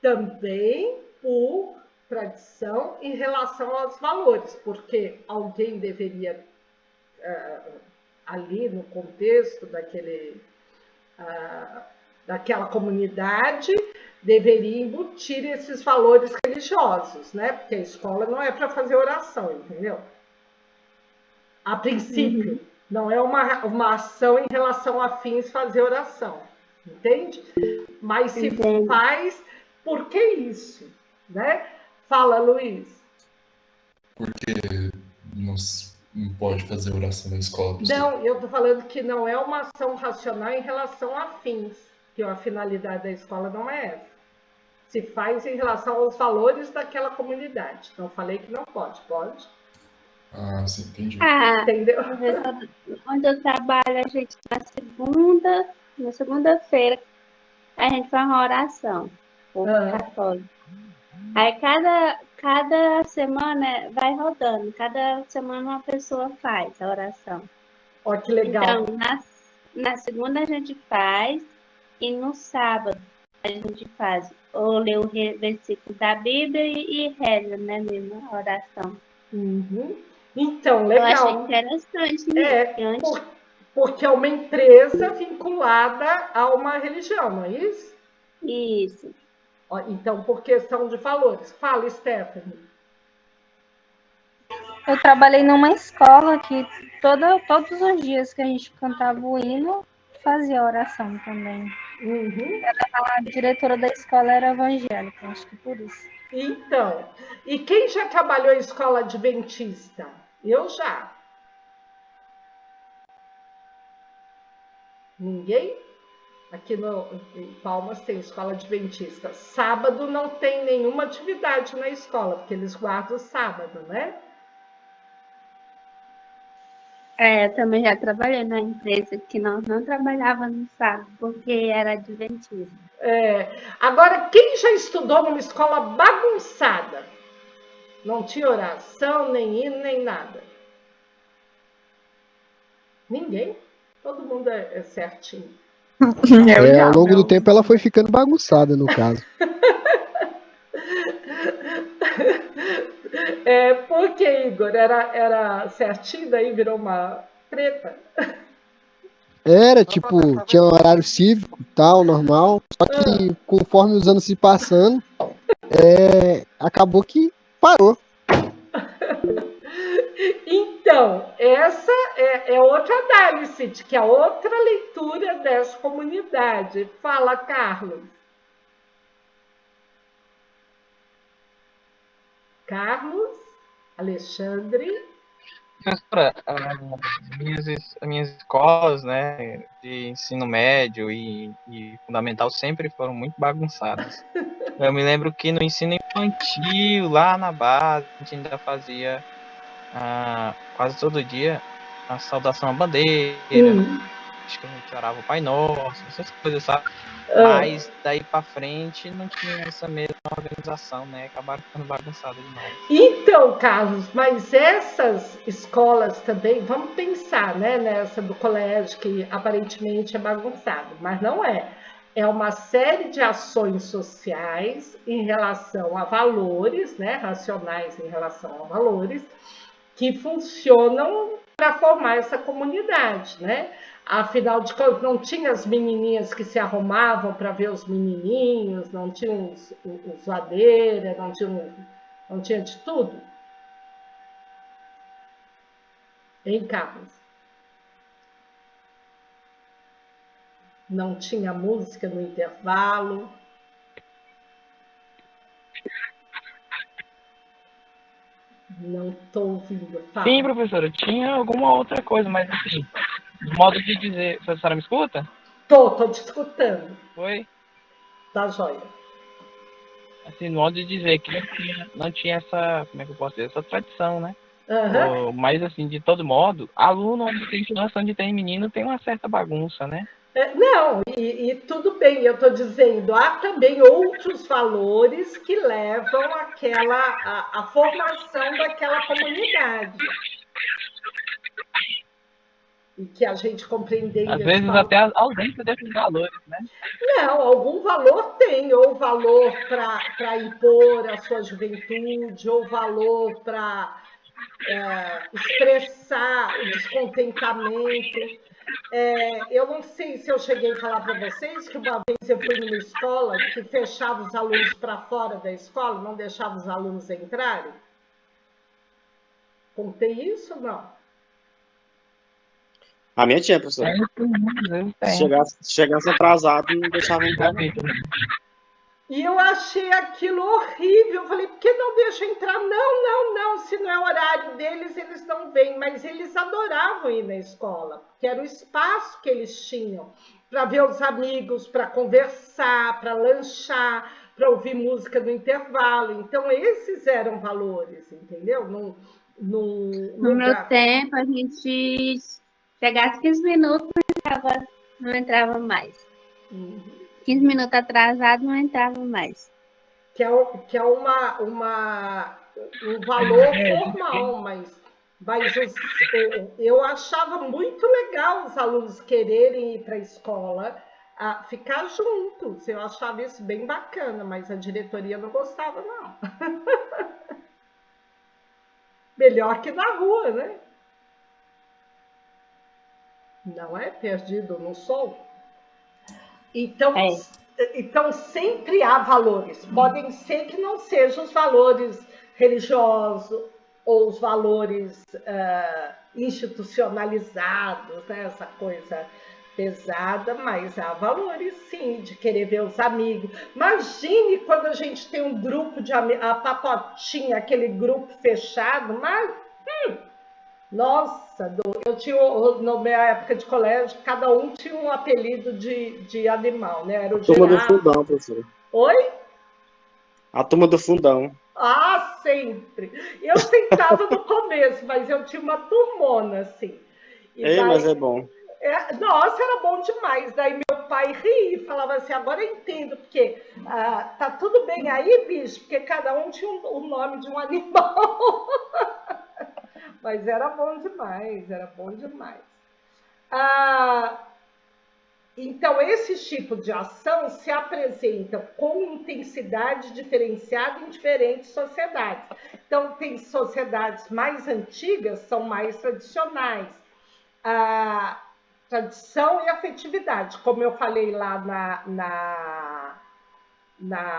Também por tradição em relação aos valores, porque alguém deveria, ali no contexto daquela comunidade, deveria embutir esses valores religiosos, né? Porque a escola não é para fazer oração, entendeu? A princípio, não é uma ação em relação a fins fazer oração, entende? Mas se faz, por que isso? Né? Fala, Luiz. Porque não pode fazer oração na escola. Não, eu estou falando que não é uma ação racional em relação a fins, que a finalidade da escola não é essa. Se faz em relação aos valores daquela comunidade. Não falei que não pode, pode? Ah, sim, entendi. Entendeu? Onde eu trabalho, a gente na segunda-feira, a gente faz uma oração, o católico. Aí cada semana vai rodando, cada semana uma pessoa faz a oração. Ó, que legal. Então, na segunda a gente faz e no sábado a gente faz ou lê o versículo da Bíblia e reza, né, mesmo, a oração. Então, legal. Eu achei interessante. Porque é uma empresa vinculada a uma religião, não é isso? Isso. Então, por questão de valores. Fala, Stephanie. Eu trabalhei numa escola que todos os dias que a gente cantava o hino, fazia oração também. A diretora da escola era evangélica, acho que por isso. Então, e quem já trabalhou em escola adventista? Eu já. Ninguém? Aqui em Palmas tem escola adventista. Sábado não tem nenhuma atividade na escola, porque eles guardam o sábado, né? Eu também já trabalhei na empresa que nós não trabalhávamos no sábado, porque era adventista. Agora, quem já estudou numa escola bagunçada? Não tinha oração, nem hino, nem nada. Ninguém? Todo mundo é certinho. Ao longo do tempo ela foi ficando bagunçada, no caso. Por que, Igor? Era certinho, daí virou uma treta? Era, tipo, tinha um horário cívico e tal, normal. Só que conforme os anos se passando, acabou que parou. Então, essa é outra análise, que é outra leitura dessa comunidade. Fala, Carlos. Carlos, Alexandre. Professora, as minhas escolas, né, de ensino médio e fundamental sempre foram muito bagunçadas. Eu me lembro que no ensino infantil, lá na base, a gente ainda fazia quase todo dia a saudação à bandeira, acho que a gente orava o Pai Nosso, essas coisas, sabe? Mas daí pra frente não tinha essa mesma organização, né? Acabaram ficando bagunçadas demais. Então, Carlos, mas essas escolas também, vamos pensar, né, nessa do colégio que aparentemente é bagunçado, mas não é. É uma série de ações sociais em relação a valores, né, racionais em relação a valores, que funcionam para formar essa comunidade, né? Afinal de contas, não tinha as menininhas que se arrumavam para ver os menininhos, não tinha os zoadeira, não tinha de tudo. Hein, Carlos? Não tinha música no intervalo. Não estou ouvindo. Fala. Sim, professora, tinha alguma outra coisa, mas assim, de modo de dizer... A senhora me escuta? Tô te escutando. Oi? Tá joia. Assim, no modo de dizer que não tinha essa, como é que eu posso dizer, essa tradição, né? Mas assim, de todo modo, aluno onde tem criança, onde tem menino, tem uma certa bagunça, né? Não, e tudo bem, eu estou dizendo, há também outros valores que levam a formação daquela comunidade. E que a gente compreendendo Às vezes até a ausência desses valores, né? Não, algum valor tem, ou valor para impor a sua juventude, ou valor para expressar o descontentamento. Eu não sei se eu cheguei a falar para vocês que uma vez eu fui numa escola que fechava os alunos para fora da escola, não deixava os alunos entrarem. Contei isso ou não? A minha tinha, professor. Se chegasse atrasado, não deixava entrar. E eu achei aquilo horrível. Eu falei, por que não deixa entrar? Não. Se não é horário deles, eles não vêm. Mas eles adoravam ir na escola, porque era o espaço que eles tinham para ver os amigos, para conversar, para lanchar, para ouvir música no intervalo. Então, esses eram valores, entendeu? No meu tempo, a gente chegasse 15 minutos, não entrava mais. 15 minutos atrasado, não entrava mais. Que é um valor formal, mas eu achava muito legal os alunos quererem ir para a escola, ficar juntos. Eu achava isso bem bacana, mas a diretoria não gostava, não. Melhor que na rua, né? Não é perdido no sol? Então, sempre há valores. Podem ser que não sejam os valores religiosos ou os valores institucionalizados, né? Essa coisa pesada, mas há valores, sim, de querer ver os amigos. Imagine quando a gente tem um grupo de amigos, a papotinha, aquele grupo fechado, mas... Nossa, eu tinha, na minha época de colégio, cada um tinha um apelido de animal, né? Era o Turma do girafa. fundão, professor. Oi? A turma do fundão. Ah, sempre. Eu sentava no começo, mas eu tinha uma turmona, assim. Mas é bom. Nossa, era bom demais. Daí meu pai ria e falava assim, agora eu entendo, porque tá tudo bem aí, bicho, porque cada um tinha o nome de um animal. Mas era bom demais, era bom demais. Então, esses tipos de ação se apresentam com intensidade diferenciada em diferentes sociedades. Então, tem sociedades mais antigas, são mais tradicionais. Tradição e afetividade, como eu falei lá na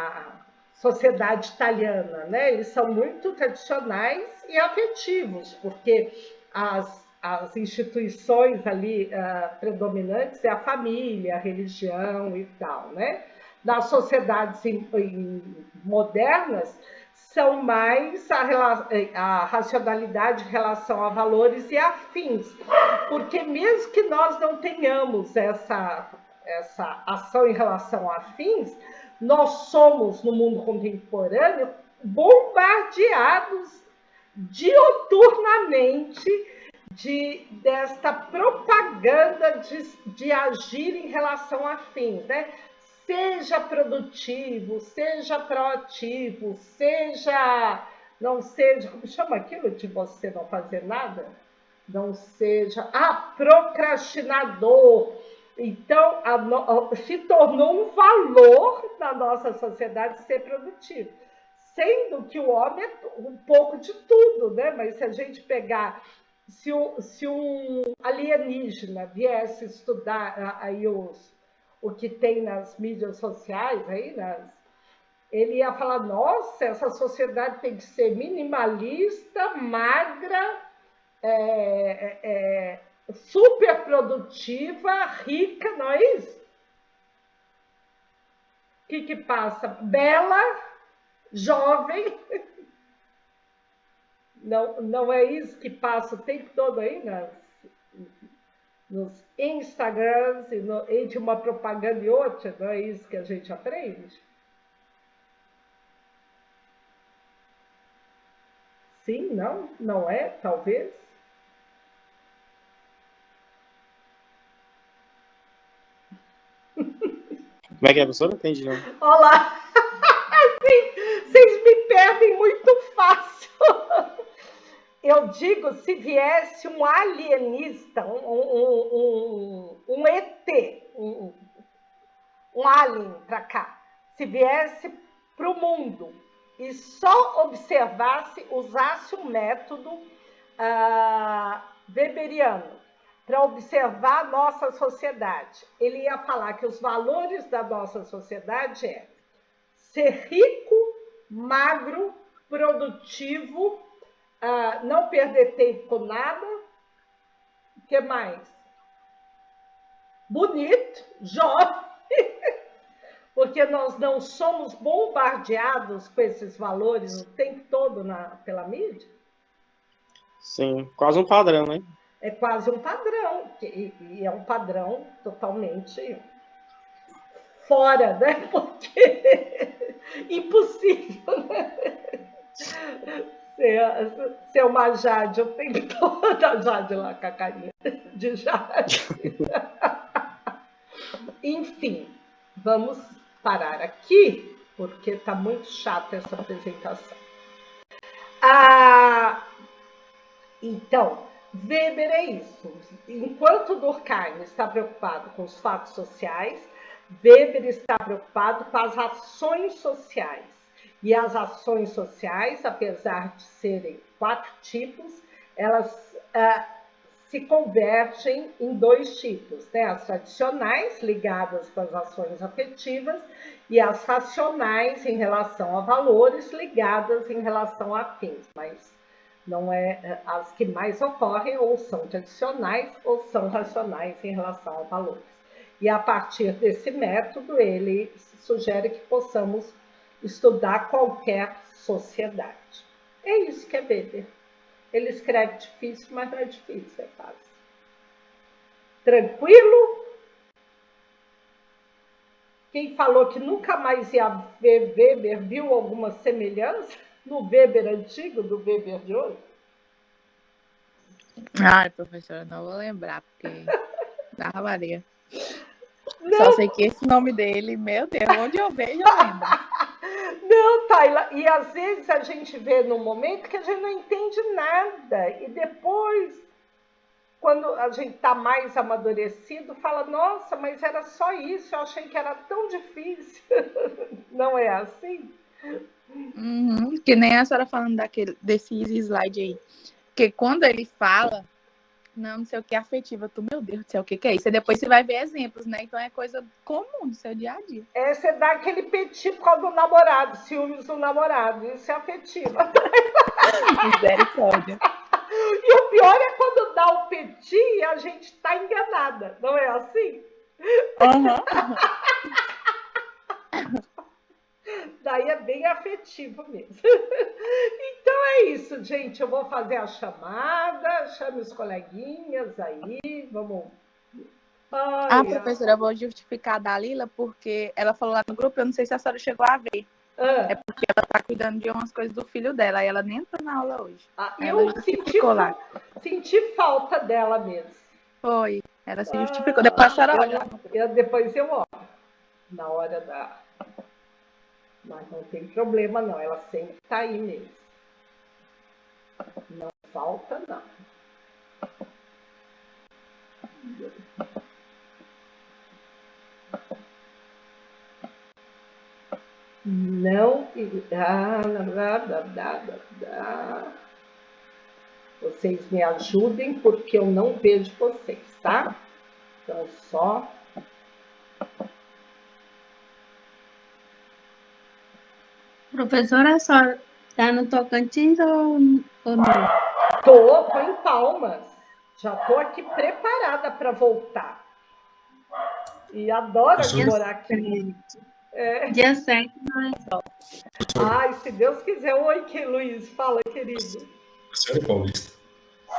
sociedade italiana, né? Eles são muito tradicionais e afetivos, porque as instituições ali predominantes é a família, a religião e tal, né? Das sociedades modernas são mais a racionalidade em relação a valores e afins, porque mesmo que nós não tenhamos essa ação em relação a afins, nós somos, no mundo contemporâneo, bombardeados dioturnamente desta propaganda de agir em relação a fins, né? Seja produtivo, seja proativo, não seja, como chama aquilo de você não fazer nada? Não seja, procrastinador. Então, se tornou um valor na nossa sociedade ser produtivo. Sendo que o homem é um pouco de tudo, né? Mas se a gente pegar, se um alienígena viesse estudar aí o que tem nas mídias sociais, aí, ele ia falar, nossa, essa sociedade tem que ser minimalista, magra, super produtiva, rica, não é isso? O que passa? Bela, jovem. Não é isso que passa o tempo todo aí nos Instagrams, entre uma propaganda e outra? Não é isso que a gente aprende? Sim, não é, talvez. Como é que é, professora? Entendi, não. Olá! Vocês me perdem muito fácil. Eu digo, se viesse um alienista, um ET, um alien para cá, se viesse para o mundo e só observasse, usasse um método weberiano para observar a nossa sociedade, ele ia falar que os valores da nossa sociedade é ser rico, magro, produtivo, não perder tempo com nada. O que mais? Bonito, jovem, porque nós não somos bombardeados com esses valores o tempo todo pela mídia. Sim, quase um padrão, né? É quase um padrão, e é um padrão totalmente fora, né? Porque impossível, né? Ser uma Jade, eu tenho toda a Jade lá com a carinha de Jade. Enfim, vamos parar aqui, porque está muito chata essa apresentação. Então, Weber é isso. Enquanto Durkheim está preocupado com os fatos sociais, Weber está preocupado com as ações sociais. E as ações sociais, apesar de serem 4 tipos, elas se convergem em 2 tipos, né? As tradicionais, ligadas com as ações afetivas, e as racionais, em relação a valores, ligadas em relação a fins, mas não é as que mais ocorrem, ou são tradicionais ou são racionais em relação a valores. E a partir desse método, ele sugere que possamos estudar qualquer sociedade. É isso que é Weber. Ele escreve difícil, mas não é difícil, é fácil. Tranquilo? Quem falou que nunca mais ia ver Weber, viu alguma semelhança no Weber antigo, do Weber de hoje? Ai, professora, não vou lembrar, porque dá Maria. Só sei que esse nome dele, meu Deus, onde eu vejo, eu lembro. Não, Tayla, e às vezes a gente vê num momento que a gente não entende nada, e depois, quando a gente está mais amadurecido, fala, nossa, mas era só isso, eu achei que era tão difícil. Não é assim? Que nem a senhora falando desse slide aí. Porque quando ele fala, não sei o que, afetiva, meu Deus do céu, o que é isso? E depois você vai ver exemplos, né? Então é coisa comum do seu dia a dia. Você dá aquele petit por causa do namorado, ciúmes do namorado, isso é afetiva. Misericórdia. E o pior é quando dá o petit e a gente está enganada, não é assim? Daí é bem afetivo mesmo. Então é isso, gente. Eu vou fazer a chamada, chame os coleguinhas aí, vamos. Professora, eu vou justificar a Dalila, porque ela falou lá no grupo, eu não sei se a senhora chegou a ver. É porque ela tá cuidando de umas coisas do filho dela, e ela nem entrou na aula hoje. Eu senti falta dela mesmo. Foi, ela se justificou. Depois a senhora olha. Depois eu olho. Na hora da... Mas não tem problema, não. Ela sempre está aí mesmo. Não falta, não. Não... Vocês me ajudem, porque eu não vejo vocês, tá? Então, só... Professora, só tá no Tocantins ou não? Tô em Palmas. Já tô aqui preparada para voltar. E adoro morar aqui. Dia 7 não é só. Ai, se Deus quiser. Oi, Luiz. Fala, querido. Você é paulista?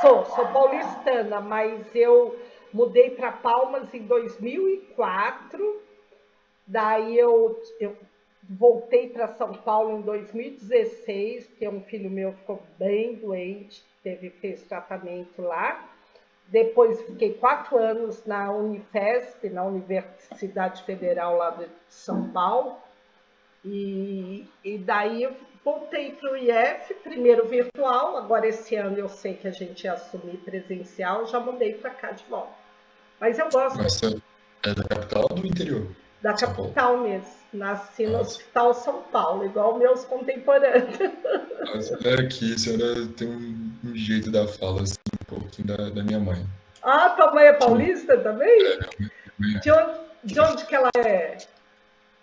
Sou paulistana, mas eu mudei para Palmas em 2004. Daí eu voltei para São Paulo em 2016, porque um filho meu ficou bem doente, fez tratamento lá. Depois fiquei 4 anos na Unifesp, na Universidade Federal lá de São Paulo. E daí eu voltei para o IF, primeiro virtual, agora esse ano eu sei que a gente ia assumir presencial, já mudei para cá de volta. Mas eu gosto. Mas é da capital ou do interior? Da capital mesmo. Nasci no Hospital São Paulo, igual meus contemporâneos. Mas aqui a senhora tem um jeito da fala, assim, um pouquinho da minha mãe. Ah, tua mãe é paulista também? De onde que ela é?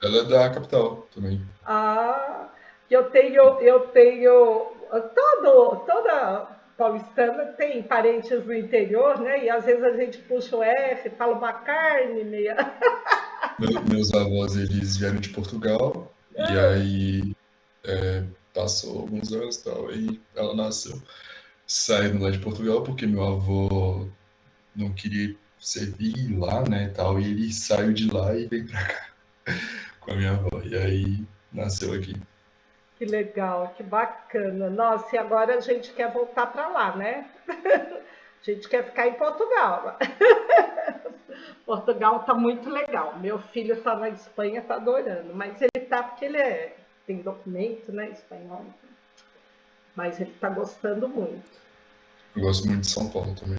Ela é da capital também. Ah, eu tenho toda paulistana tem parentes no interior, né? E às vezes a gente puxa o F, fala uma carne meia. Meus avós, eles vieram de Portugal, e aí passou alguns anos e tal, aí ela nasceu. Saindo lá de Portugal, porque meu avô não queria servir lá, né, tal, e ele saiu de lá e veio pra cá com a minha avó, e aí nasceu aqui. Que legal, que bacana. Nossa, e agora a gente quer voltar para lá, né? A gente quer ficar em Portugal. Portugal tá muito legal. Meu filho está na Espanha, tá adorando, mas ele tá porque ele tem documento, né, espanhol. Mas ele tá gostando muito. Eu gosto muito de São Paulo também.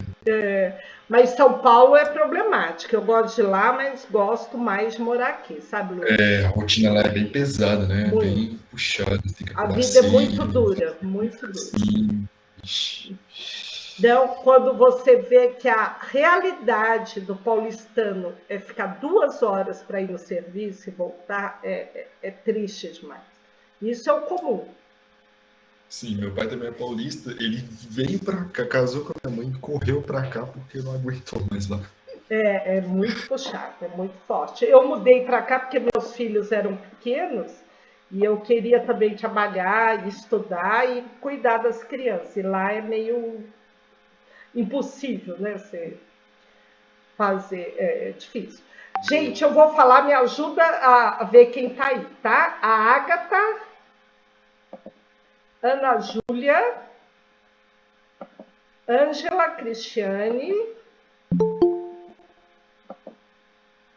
Mas São Paulo é problemático. Eu gosto de lá, mas gosto mais de morar aqui, sabe, Luiz? A rotina lá é bem pesada, né? Muito. Bem puxada. Tem que A acordar vida é muito cedo, dura, muito dura. Sim. Então, quando você vê que a realidade do paulistano é ficar 2 horas para ir no serviço e voltar, é triste demais. Isso é o comum. Sim, meu pai também é paulista, ele veio pra cá, casou com a minha mãe, correu pra cá porque não aguentou mais lá. É muito puxado, é muito forte. Eu mudei para cá porque meus filhos eram pequenos e eu queria também trabalhar, estudar e cuidar das crianças. E lá é meio impossível, né? Você fazer, é difícil. Gente, eu vou falar, me ajuda a ver quem tá aí, tá? A Ágata, Ana Júlia, Ângela Cristiane,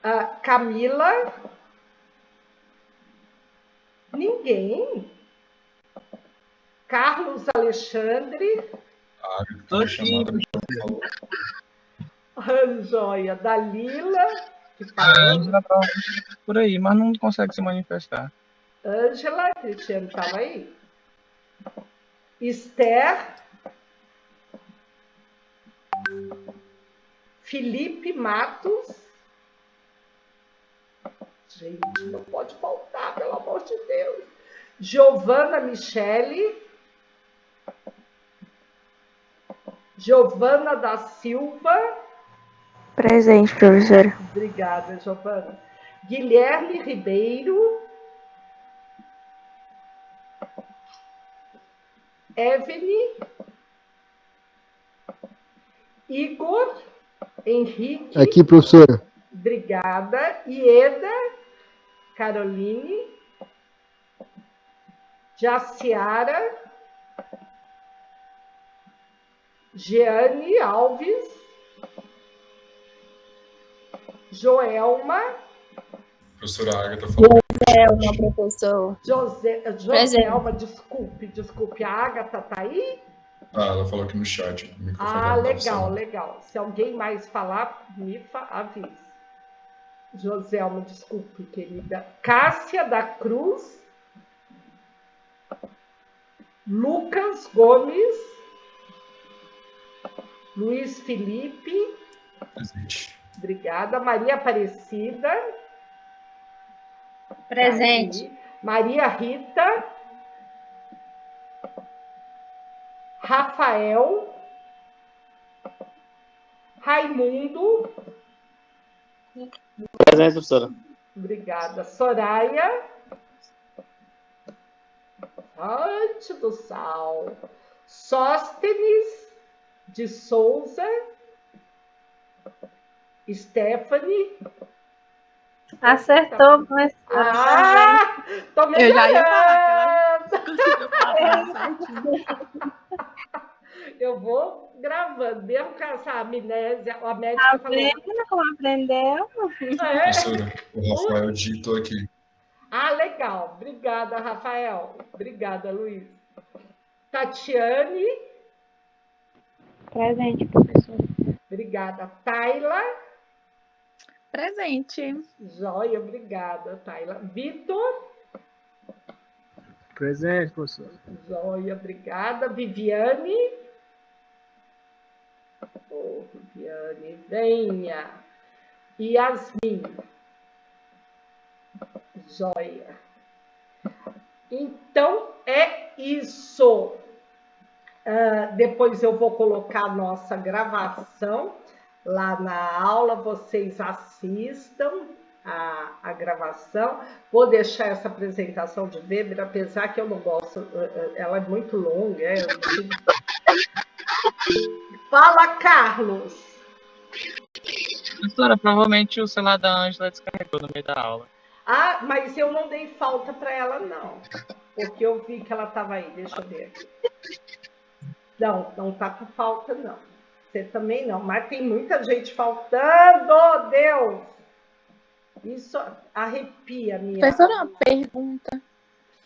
a Camila, ninguém, Carlos Alexandre, Tá chamada, Joia, Dalila, que A Ângela tá por aí, mas não consegue se manifestar. Ângela, Cristiano estava aí. Esther, Felipe Matos. Gente, não pode faltar, pelo amor de Deus. Giovana Michele. Giovana da Silva. Presente, professora. Obrigada, Giovana. Guilherme Ribeiro. Evene. Igor. Henrique. Aqui, professora. Obrigada. Ieda. Caroline. Jaciara. Jeane Alves. Joelma. Professora Agatha falou. Joelma, professor. Joselma, desculpe. A Agatha tá aí? Ela falou aqui no chat. O microfone dela tá Legal, funcionando. legal. Se alguém mais falar, me avise. Joselma, desculpe, querida. Cássia da Cruz. Lucas Gomes. Luiz Felipe. Presente. Obrigada. Maria Aparecida. Presente. Maria Rita. Rafael. Raimundo. Presente, professora. Obrigada. Soraya. Ante do Sal. Sóstenes de Souza. Stephanie. Acertou, professora. Tô melhorando. Eu já ia falar que ela conseguiu falar certinho. Eu vou gravando, mesmo com essa amnésia. A médica Tá falou. vendo como aprendeu? Professora, o Rafael digitou aqui. Ah, legal. Obrigada, Rafael. Obrigada, Luiz. Tatiane. Presente, professor. Obrigada. Tayla. Presente. Joia, obrigada, Tayla. Vitor. Presente, professor. Joia, obrigada. Viviane. Oh, Viviane, venha. Yasmin. Joia. Então, é isso. Depois eu vou colocar a nossa gravação lá na aula, vocês assistam a gravação. Vou deixar essa apresentação de Weber, apesar que eu não gosto, ela é muito longa. Fala, Carlos! Professora, provavelmente o celular da Ângela descarregou no meio da aula. Ah, mas eu não dei falta para ela, não. Porque eu vi que ela estava aí. Deixa eu ver aqui. Não, não está com falta, não. Você também não. Mas tem muita gente faltando, Deus! Isso arrepia a minha... Professora, uma pergunta.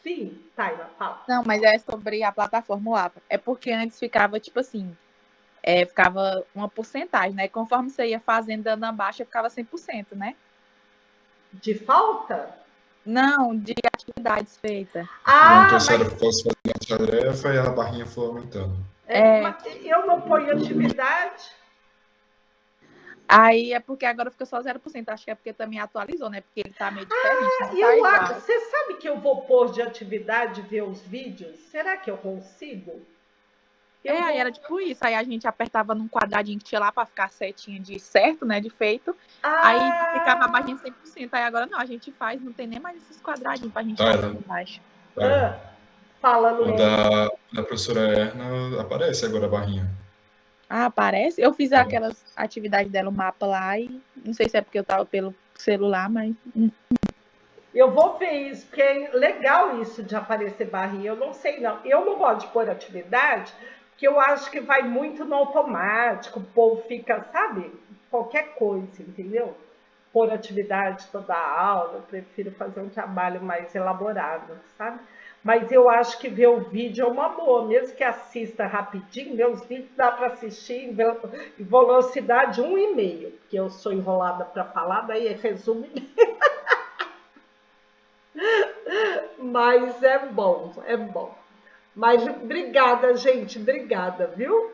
Sim, Tayla, fala. Não, mas é sobre a plataforma APA. É porque antes ficava, tipo assim, ficava uma porcentagem, né? Conforme você ia fazendo, dando a baixa, ficava 100%, né? De falta? Não, de atividades feitas. Ah, Então, a senhora posso fazer a tarefa e a barrinha foi aumentando. mas eu não ponho atividade. Aí é porque agora fica só 0%. Acho que é porque também atualizou, né? Porque ele tá meio diferente. Não tá igual. Você sabe que eu vou pôr de atividade ver os vídeos? Será que eu consigo? Aí era tipo isso. Aí a gente apertava num quadradinho que tinha lá pra ficar setinha de certo, né? De feito. Aí ficava a barrinha 100%. Aí agora não, a gente faz, não tem nem mais esses quadradinhos pra gente fazer embaixo. Fala, O Luiz. da professora Erna aparece agora a barrinha. Ah, aparece? Eu fiz aquelas atividades dela, o mapa lá, e não sei se é porque eu tava pelo celular, mas... Eu vou ver isso, porque é legal isso de aparecer barrinha. Eu não sei, não. Eu não gosto de pôr atividade, porque eu acho que vai muito no automático. O povo fica, sabe? Qualquer coisa, entendeu? Pôr atividade toda a aula. Eu prefiro fazer um trabalho mais elaborado, sabe? Mas eu acho que ver o vídeo é uma boa. Mesmo que assista rapidinho, meus vídeos dá para assistir em velocidade 1,5. Porque eu sou enrolada para falar, daí resume. Mas é bom, é bom. Mas obrigada, gente, obrigada, viu?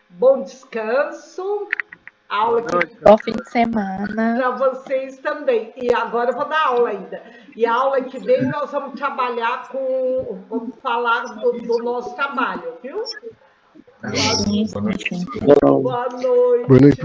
Bom descanso. Aula Bom fim de semana. para vocês também. E agora eu vou dar aula ainda. E a aula que vem nós vamos trabalhar vamos falar do nosso trabalho, viu? Boa noite. Boa noite. Boa noite.